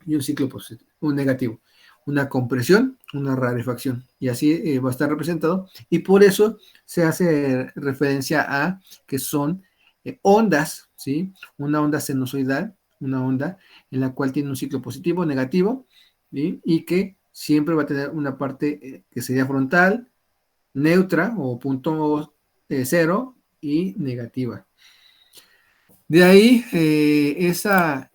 y un negativo, una compresión, una rarefacción, y así va a estar representado, y por eso se hace referencia a que son ondas, ¿sí? Una onda sinusoidal, una onda en la cual tiene un ciclo positivo, negativo, ¿sí? Y que siempre va a tener una parte que sería frontal, neutra o punto cero, y negativa. De ahí esa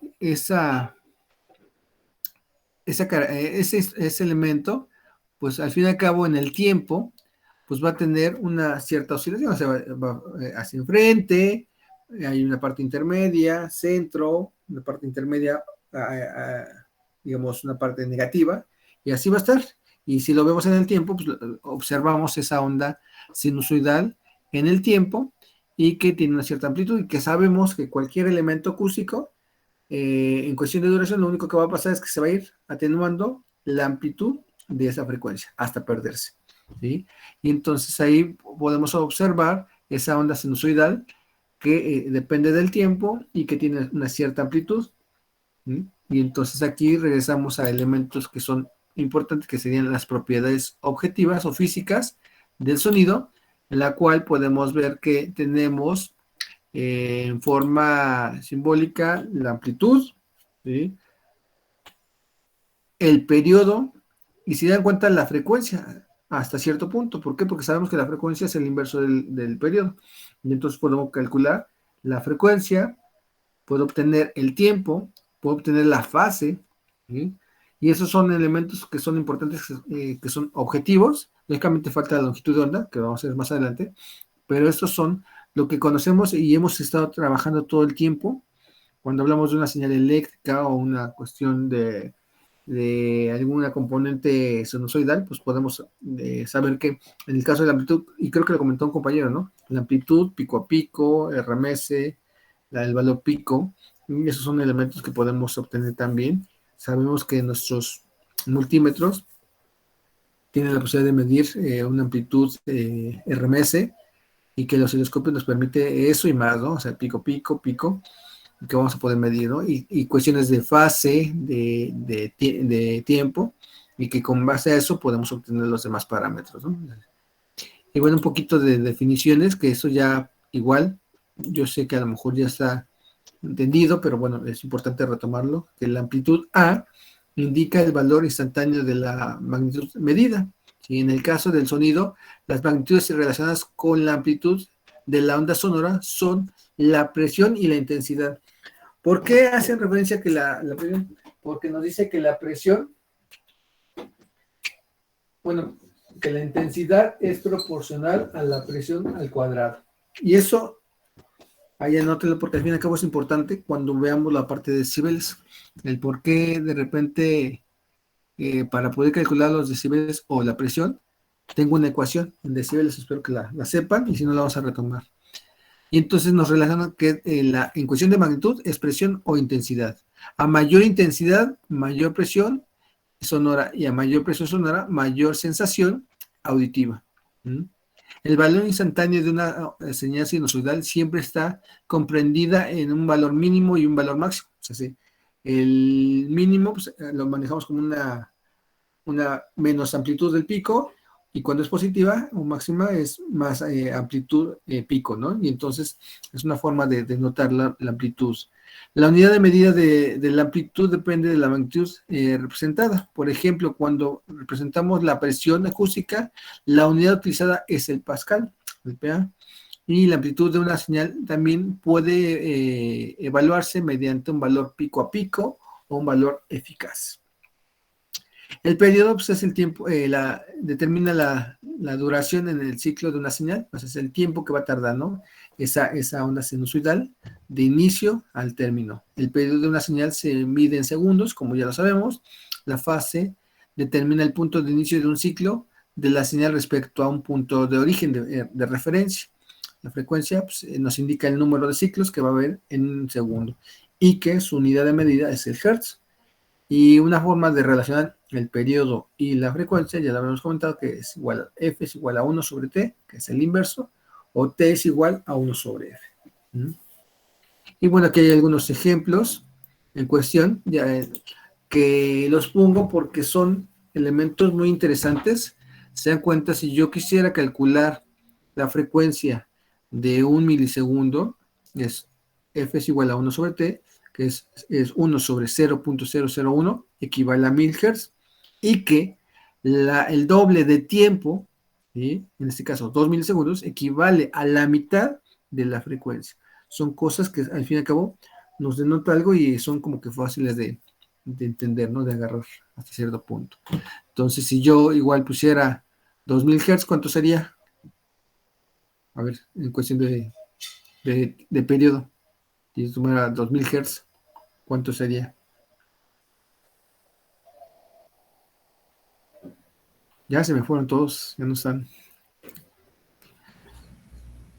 ese elemento, pues al fin y al cabo en el tiempo, pues va a tener una cierta oscilación, o sea, va hacia enfrente, hay una parte intermedia, centro, una parte intermedia, digamos, una parte negativa, y así va a estar. Y si lo vemos en el tiempo, pues observamos esa onda sinusoidal en el tiempo y que tiene una cierta amplitud y que sabemos que cualquier elemento acústico, en cuestión de duración, lo único que va a pasar es que se va a ir atenuando la amplitud de esa frecuencia hasta perderse, ¿sí? Y entonces ahí podemos observar esa onda sinusoidal que depende del tiempo y que tiene una cierta amplitud, ¿sí? Y entonces aquí regresamos a elementos que son importantes, que serían las propiedades objetivas o físicas del sonido, en la cual podemos ver que tenemos en forma simbólica la amplitud, ¿sí? El periodo, y si dan cuenta la frecuencia hasta cierto punto. ¿Por qué? Porque sabemos que la frecuencia es el inverso del periodo. Y entonces podemos calcular la frecuencia, puedo obtener el tiempo, puedo obtener la fase, ¿sí? Y esos son elementos que son importantes, que son objetivos. Lógicamente falta la longitud de onda, que vamos a ver más adelante, pero estos son lo que conocemos y hemos estado trabajando todo el tiempo. Cuando hablamos de una señal eléctrica o una cuestión de alguna componente sinusoidal, pues podemos saber que en el caso de la amplitud, y creo que lo comentó un compañero, ¿no? La amplitud, pico a pico, RMS, el valor pico, y esos son elementos que podemos obtener también. Sabemos que nuestros multímetros tienen la posibilidad de medir una amplitud RMS, y que el osciloscopio nos permite eso y más, ¿no? O sea, pico, pico, pico, que vamos a poder medir, ¿no? Y cuestiones de fase, de tiempo, y que con base a eso podemos obtener los demás parámetros, ¿no? Y bueno, un poquito de definiciones, que eso ya igual, yo sé que a lo mejor ya está entendido, pero bueno, es importante retomarlo, que la amplitud A indica el valor instantáneo de la magnitud medida. ¿Sí? En el caso del sonido, las magnitudes relacionadas con la amplitud de la onda sonora son la presión y la intensidad. ¿Por qué hacen referencia a que la presión? Porque nos dice que la presión, bueno, que la intensidad es proporcional a la presión al cuadrado. Y eso, ahí anótelo, porque al fin y al cabo es importante cuando veamos la parte de decibeles, el por qué de repente, para poder calcular los decibeles o la presión, tengo una ecuación en decibeles, espero que la sepan, y si no la vamos a retomar. Y entonces nos relacionan que en cuestión de magnitud es presión o intensidad. A mayor intensidad, mayor presión sonora, y a mayor presión sonora, mayor sensación auditiva. El valor instantáneo de una señal sinusoidal siempre está comprendida en un valor mínimo y un valor máximo. O sea, sí, el mínimo pues, lo manejamos como una menos amplitud del pico, y cuando es positiva o máxima es más amplitud pico, ¿no? Y entonces es una forma de notar la amplitud. La unidad de medida de la amplitud depende de la magnitud representada. Por ejemplo, cuando representamos la presión acústica, la unidad utilizada es el pascal, el PA, y la amplitud de una señal también puede evaluarse mediante un valor pico a pico o un valor eficaz. El periodo pues, es el tiempo, determina la duración en el ciclo de una señal, pues es el tiempo que va a tardar, ¿no? Esa onda sinusoidal de inicio al término. El periodo de una señal se mide en segundos, como ya lo sabemos. La fase determina el punto de inicio de un ciclo de la señal respecto a un punto de origen de referencia. La frecuencia pues, nos indica el número de ciclos que va a haber en un segundo, y que su unidad de medida es el hertz. Y una forma de relacionar el periodo y la frecuencia, ya lo habíamos comentado, que es igual a F es igual a 1 sobre T, que es el inverso, o T es igual a 1 sobre F. Y bueno, aquí hay algunos ejemplos en cuestión, que los pongo porque son elementos muy interesantes. Se dan cuenta, si yo quisiera calcular la frecuencia de 1 milisegundo, es F es igual a 1 sobre T, que es 1 sobre 0.001, equivale a 1000 Hz, y que el doble de tiempo, ¿sí? En este caso 2 milisegundos, equivale a la mitad de la frecuencia. Son cosas que al fin y al cabo nos denota algo y son como que fáciles de de entender, ¿no? De agarrar hasta cierto punto. Entonces, si yo igual pusiera 2000 Hz, ¿cuánto sería? A ver, en cuestión de periodo. Si yo tuviera 2000 Hz, ¿cuánto sería? Ya se me fueron todos, ya no están.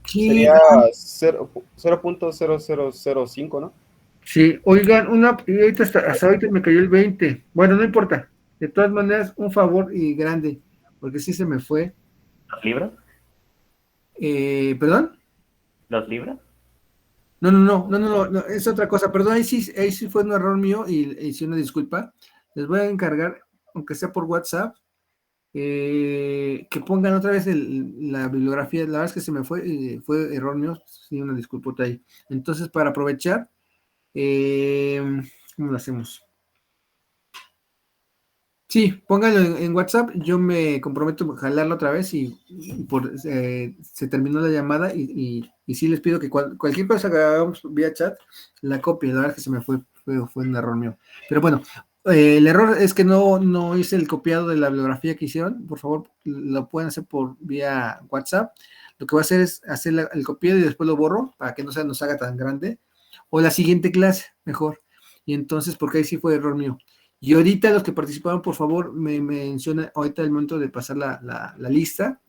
Sería 0.0005, ¿no? Sí, oigan, hasta ahorita me cayó el 20. Bueno, no importa. De todas maneras, un favor y grande, porque sí se me fue. ¿Los libros? ¿Perdón? ¿Los libros? No, es otra cosa. Perdón, ahí sí fue un error mío y hice una disculpa. Les voy a encargar, aunque sea por WhatsApp, que pongan otra vez la bibliografía. La verdad es que se me fue error mío, sí, una disculpota ahí. Entonces, para aprovechar, ¿cómo lo hacemos? Sí, pónganlo en WhatsApp, yo me comprometo a jalarlo otra vez y se terminó la llamada y sí les pido que cualquier cosa que hagamos vía chat, la copie. La verdad es que se me fue un error mío. Pero bueno, el error es que no hice el copiado de la bibliografía que hicieron. Por favor, lo pueden hacer por vía WhatsApp. Lo que voy a hacer es hacer el copiado y después lo borro para que no se nos haga tan grande. O la siguiente clase, mejor. Y entonces, porque ahí sí fue error mío. Y ahorita los que participaron, por favor, me mencionan ahorita el momento de pasar la lista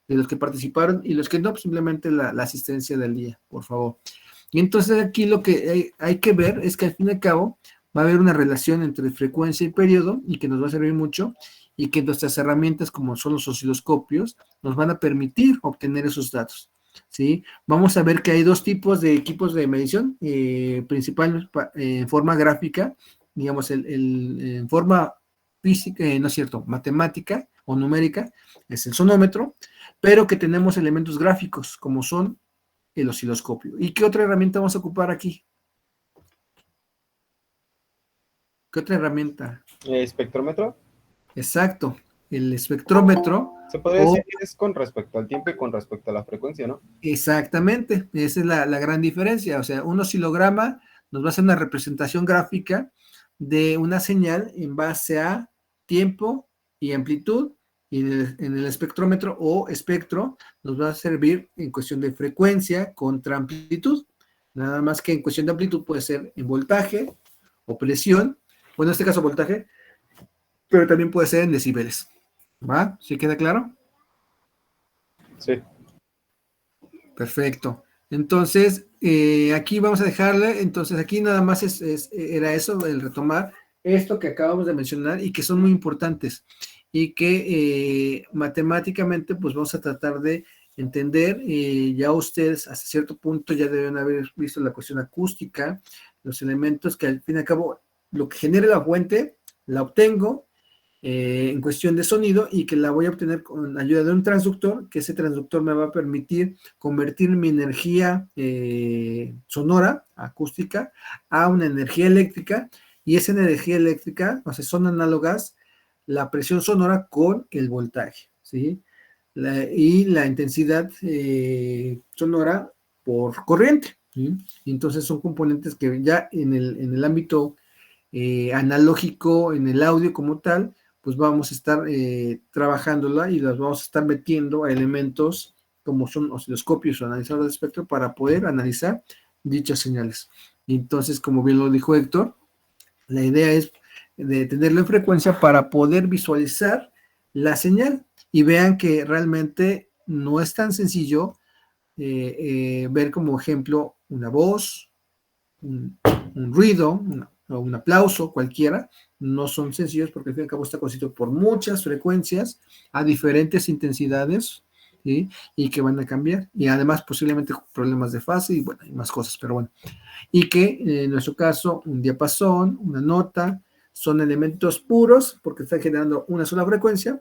de los que participaron y los que no, pues simplemente la asistencia del día, por favor. Y entonces aquí lo que hay que ver es que al fin y al cabo va a haber una relación entre frecuencia y periodo y que nos va a servir mucho y que nuestras herramientas como son los osciloscopios nos van a permitir obtener esos datos. ¿Sí? Vamos a ver que hay dos tipos de equipos de medición, principal en forma gráfica, digamos, en forma física, no es cierto, matemática o numérica, es el sonómetro, pero que tenemos elementos gráficos, como son el osciloscopio. ¿Y qué otra herramienta vamos a ocupar aquí? ¿Qué otra herramienta? ¿Espectrómetro? Exacto, el espectrómetro. Se podría decir que es con respecto al tiempo y con respecto a la frecuencia, ¿no? Exactamente, esa es la gran diferencia. O sea, un oscilograma nos va a hacer una representación gráfica de una señal en base a tiempo y amplitud, y en el espectrómetro o espectro nos va a servir en cuestión de frecuencia contra amplitud. Nada más que en cuestión de amplitud puede ser en voltaje o presión, bueno, en este caso voltaje, pero también puede ser en decibeles. ¿Va? ¿Sí queda claro? Sí. Perfecto. Entonces, aquí vamos a dejarle, entonces aquí nada más era eso, el retomar esto que acabamos de mencionar y que son muy importantes y que matemáticamente pues vamos a tratar de entender. Ya ustedes hasta cierto punto ya deben haber visto la cuestión acústica, los elementos que al fin y al cabo lo que genere la fuente la obtengo en cuestión de sonido y que la voy a obtener con ayuda de un transductor, que ese transductor me va a permitir convertir mi energía sonora, acústica, a una energía eléctrica, y esa energía eléctrica, o sea, son análogas la presión sonora con el voltaje, ¿sí? Y la intensidad sonora por corriente, ¿sí? Y entonces son componentes que ya en el ámbito analógico, en el audio como tal, pues vamos a estar trabajándola y las vamos a estar metiendo a elementos como son osciloscopios o analizadores de espectro para poder analizar dichas señales. Y entonces, como bien lo dijo Héctor, la idea es de tenerlo en frecuencia para poder visualizar la señal y vean que realmente no es tan sencillo ver como ejemplo una voz, un ruido, o un aplauso, cualquiera, no son sencillos porque al fin y al cabo está constituido por muchas frecuencias a diferentes intensidades, ¿sí? Y que van a cambiar, y además posiblemente problemas de fase y bueno, y más cosas, pero bueno, y que en nuestro caso un diapasón, una nota, son elementos puros porque están generando una sola frecuencia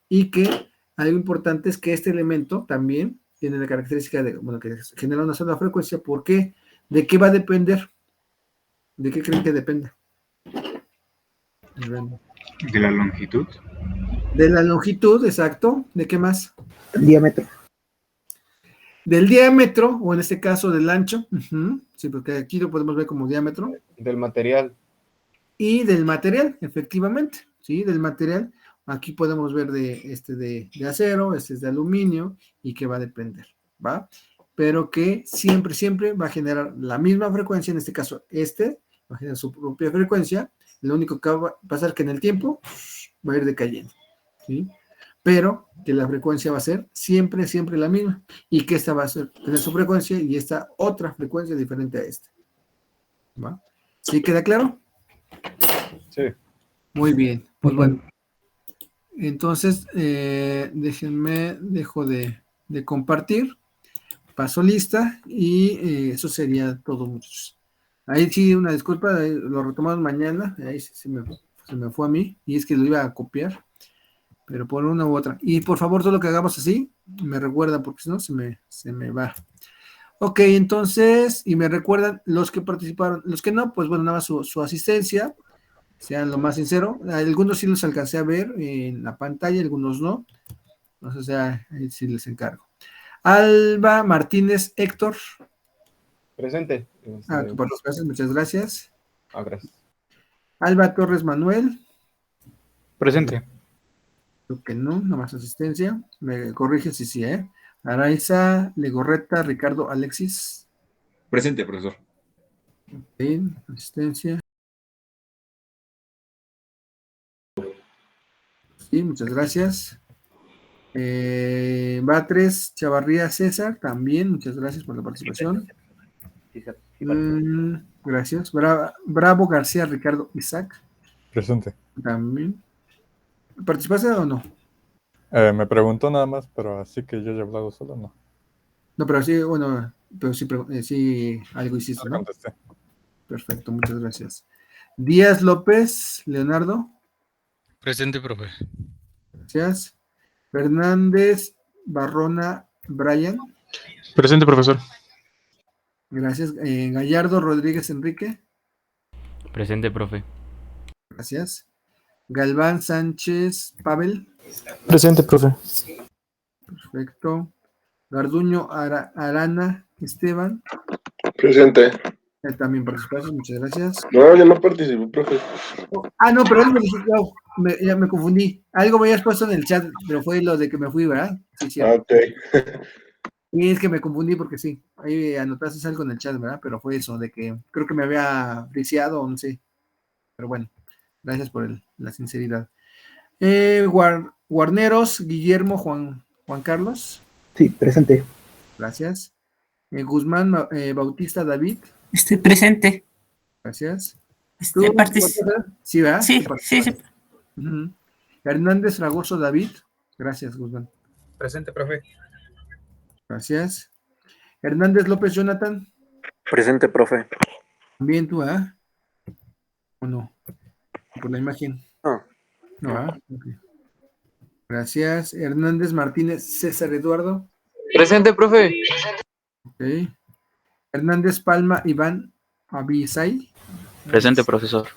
y que algo importante es que este elemento también tiene la característica de, bueno, que genera una sola frecuencia. ¿Por qué? ¿De qué va a depender? ¿De qué creen que depende? ¿De la longitud? De la longitud, exacto. ¿De qué más? El diámetro. Del diámetro, o en este caso del ancho. Sí, porque aquí lo podemos ver como diámetro. Del material. y del material, efectivamente, ¿sí? Del material. Aquí podemos ver de acero, este es de aluminio y que va a depender, ¿va? Pero que siempre va a generar la misma frecuencia, en este caso va a generar su propia frecuencia, lo único que va a pasar es que en el tiempo va a ir decayendo, ¿sí? Pero que la frecuencia va a ser siempre la misma, y que esta va a tener su frecuencia y esta otra frecuencia diferente a esta, ¿va? ¿Sí queda claro? Sí. Muy bien, pues bueno. Entonces, dejo de compartir, paso lista y eso sería todo, muchachos. Ahí sí, una disculpa, lo retomamos mañana, ahí se me fue a mí, y es que lo iba a copiar, pero por una u otra. Y por favor, todo lo que hagamos así, me recuerdan, porque si no, se me va. Ok, entonces, y me recuerdan los que participaron, los que no, pues bueno, nada más su asistencia, sean lo más sincero. Algunos sí los alcancé a ver en la pantalla, algunos no. Entonces, ahí sí les encargo. Alba Martínez Héctor. Presente. Por los gracias, muchas gracias. Gracias. Alba Torres Manuel. Presente. Creo que no, nada más asistencia. Me corrige si sí, ¿eh? Araiza Legorreta Ricardo Alexis. Presente, profesor. Sí, asistencia. Sí, muchas gracias. Batres Chavarría César, también, muchas gracias por la participación. Gracias. Bravo García Ricardo Isaac. Presente. También. ¿Participaste o no? Me preguntó nada más, pero así que yo he hablado solo, no. No, pero sí, bueno, pero sí algo hiciste, ¿no? Contesté. Perfecto, muchas gracias. Díaz López, Leonardo. Presente, profe. Gracias. Fernández Barrona Brian. Presente, profesor. Gracias. Gallardo Rodríguez Enrique. Presente, profe. Gracias. Galván Sánchez Pavel. Presente, profe. Perfecto. Garduño Arana Esteban. Presente. También participaste, muchas gracias. No, ya no participé, profe. No, pero él me dijo, ya me confundí. Algo me habías puesto en el chat, pero fue lo de que me fui, ¿verdad? Sí. Ok. Y es que me confundí porque sí, ahí anotaste algo en el chat, ¿verdad? Pero fue eso, de que creo que me había friseado o no sé. Pero bueno, gracias por la sinceridad. Guarneros, Guillermo, Juan Carlos. Sí, presente. Gracias. Guzmán Bautista David. Estoy presente. Gracias. ¿Tú Sí, ¿verdad? Sí. Hernández Fragoso David. Gracias, Guzmán. Presente, profe. Gracias. Hernández López Jonathan. Presente, profe. También tú, ¿ah? ¿O no? Por la imagen. No, ¿ah? Okay. Gracias. Hernández Martínez César Eduardo. Presente, profe. Ok. Hernández Palma Iván Abisay. Presente, profesor.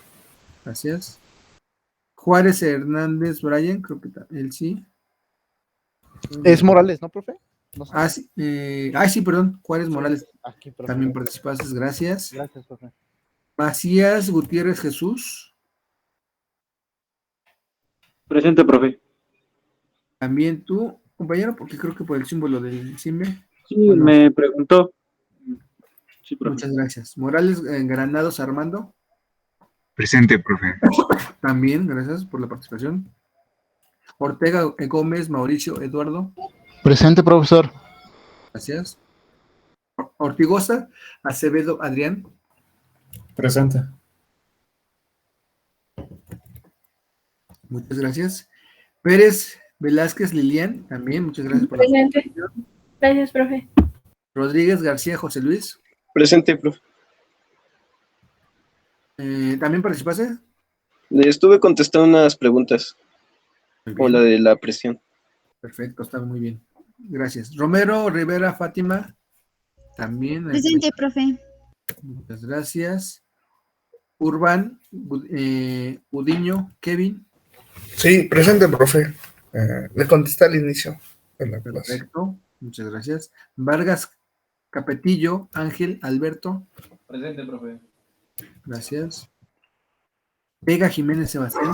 Gracias. Juárez Hernández Brian, creo que él sí. Es Morales, ¿no, profe? No sé. Sí, perdón, Juárez Morales. Aquí, profe. También participaste, gracias. Gracias, profe. Macías Gutiérrez Jesús. Presente, profe. También tú, compañero, porque creo que por el símbolo del CIMBE. Sí, me preguntó. Sí, profe. Muchas gracias. Morales Granados Armando. Presente, profe. También, gracias por la participación. Ortega Gómez Mauricio Eduardo. Presente, profesor. Gracias. Ortigosa Acevedo Adrián. Presente. Muchas gracias. Pérez Velázquez Lilian, también, muchas gracias por Presente. Gracias, profe. Rodríguez García José Luis. Presente, profe. ¿También participaste? Le estuve contestando unas preguntas. O la de la presión. Perfecto, está muy bien. Gracias. Romero Rivera Fátima. También. Presente, profe. Muchas gracias. Urbán Udiño Kevin. Sí, presente, profe. Le contesté al inicio de la clase. Perfecto, muchas gracias. Vargas Capetillo Ángel Alberto. Presente, profe. Gracias. Vega Jiménez Sebastián.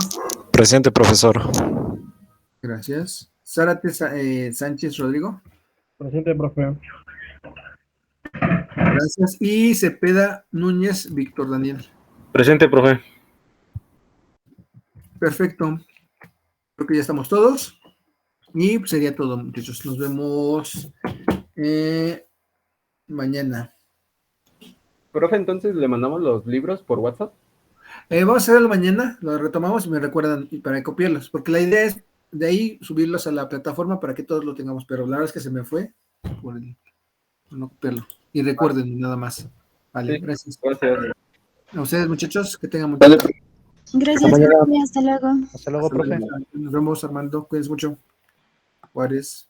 Presente, profesor. Gracias. Zárate Sánchez Rodrigo. Presente, profe. Gracias. Y Cepeda Núñez Víctor Daniel. Presente, profe. Perfecto. Creo que ya estamos todos. Y pues sería todo, muchachos. Nos vemos mañana. Profe, entonces le mandamos los libros por WhatsApp. Vamos a hacerlo mañana, lo retomamos y me recuerdan para copiarlos, porque la idea es de ahí subirlos a la plataforma para que todos lo tengamos, pero la verdad es que se me fue por no copiarlo. Y recuerden nada más. Vale, Sí, gracias. gracias. A ustedes, muchachos, que tengan mucho tiempo. Gracias, profe. Hasta luego. Hasta luego, profe. Nos vemos, Armando. Cuídense mucho. Juárez.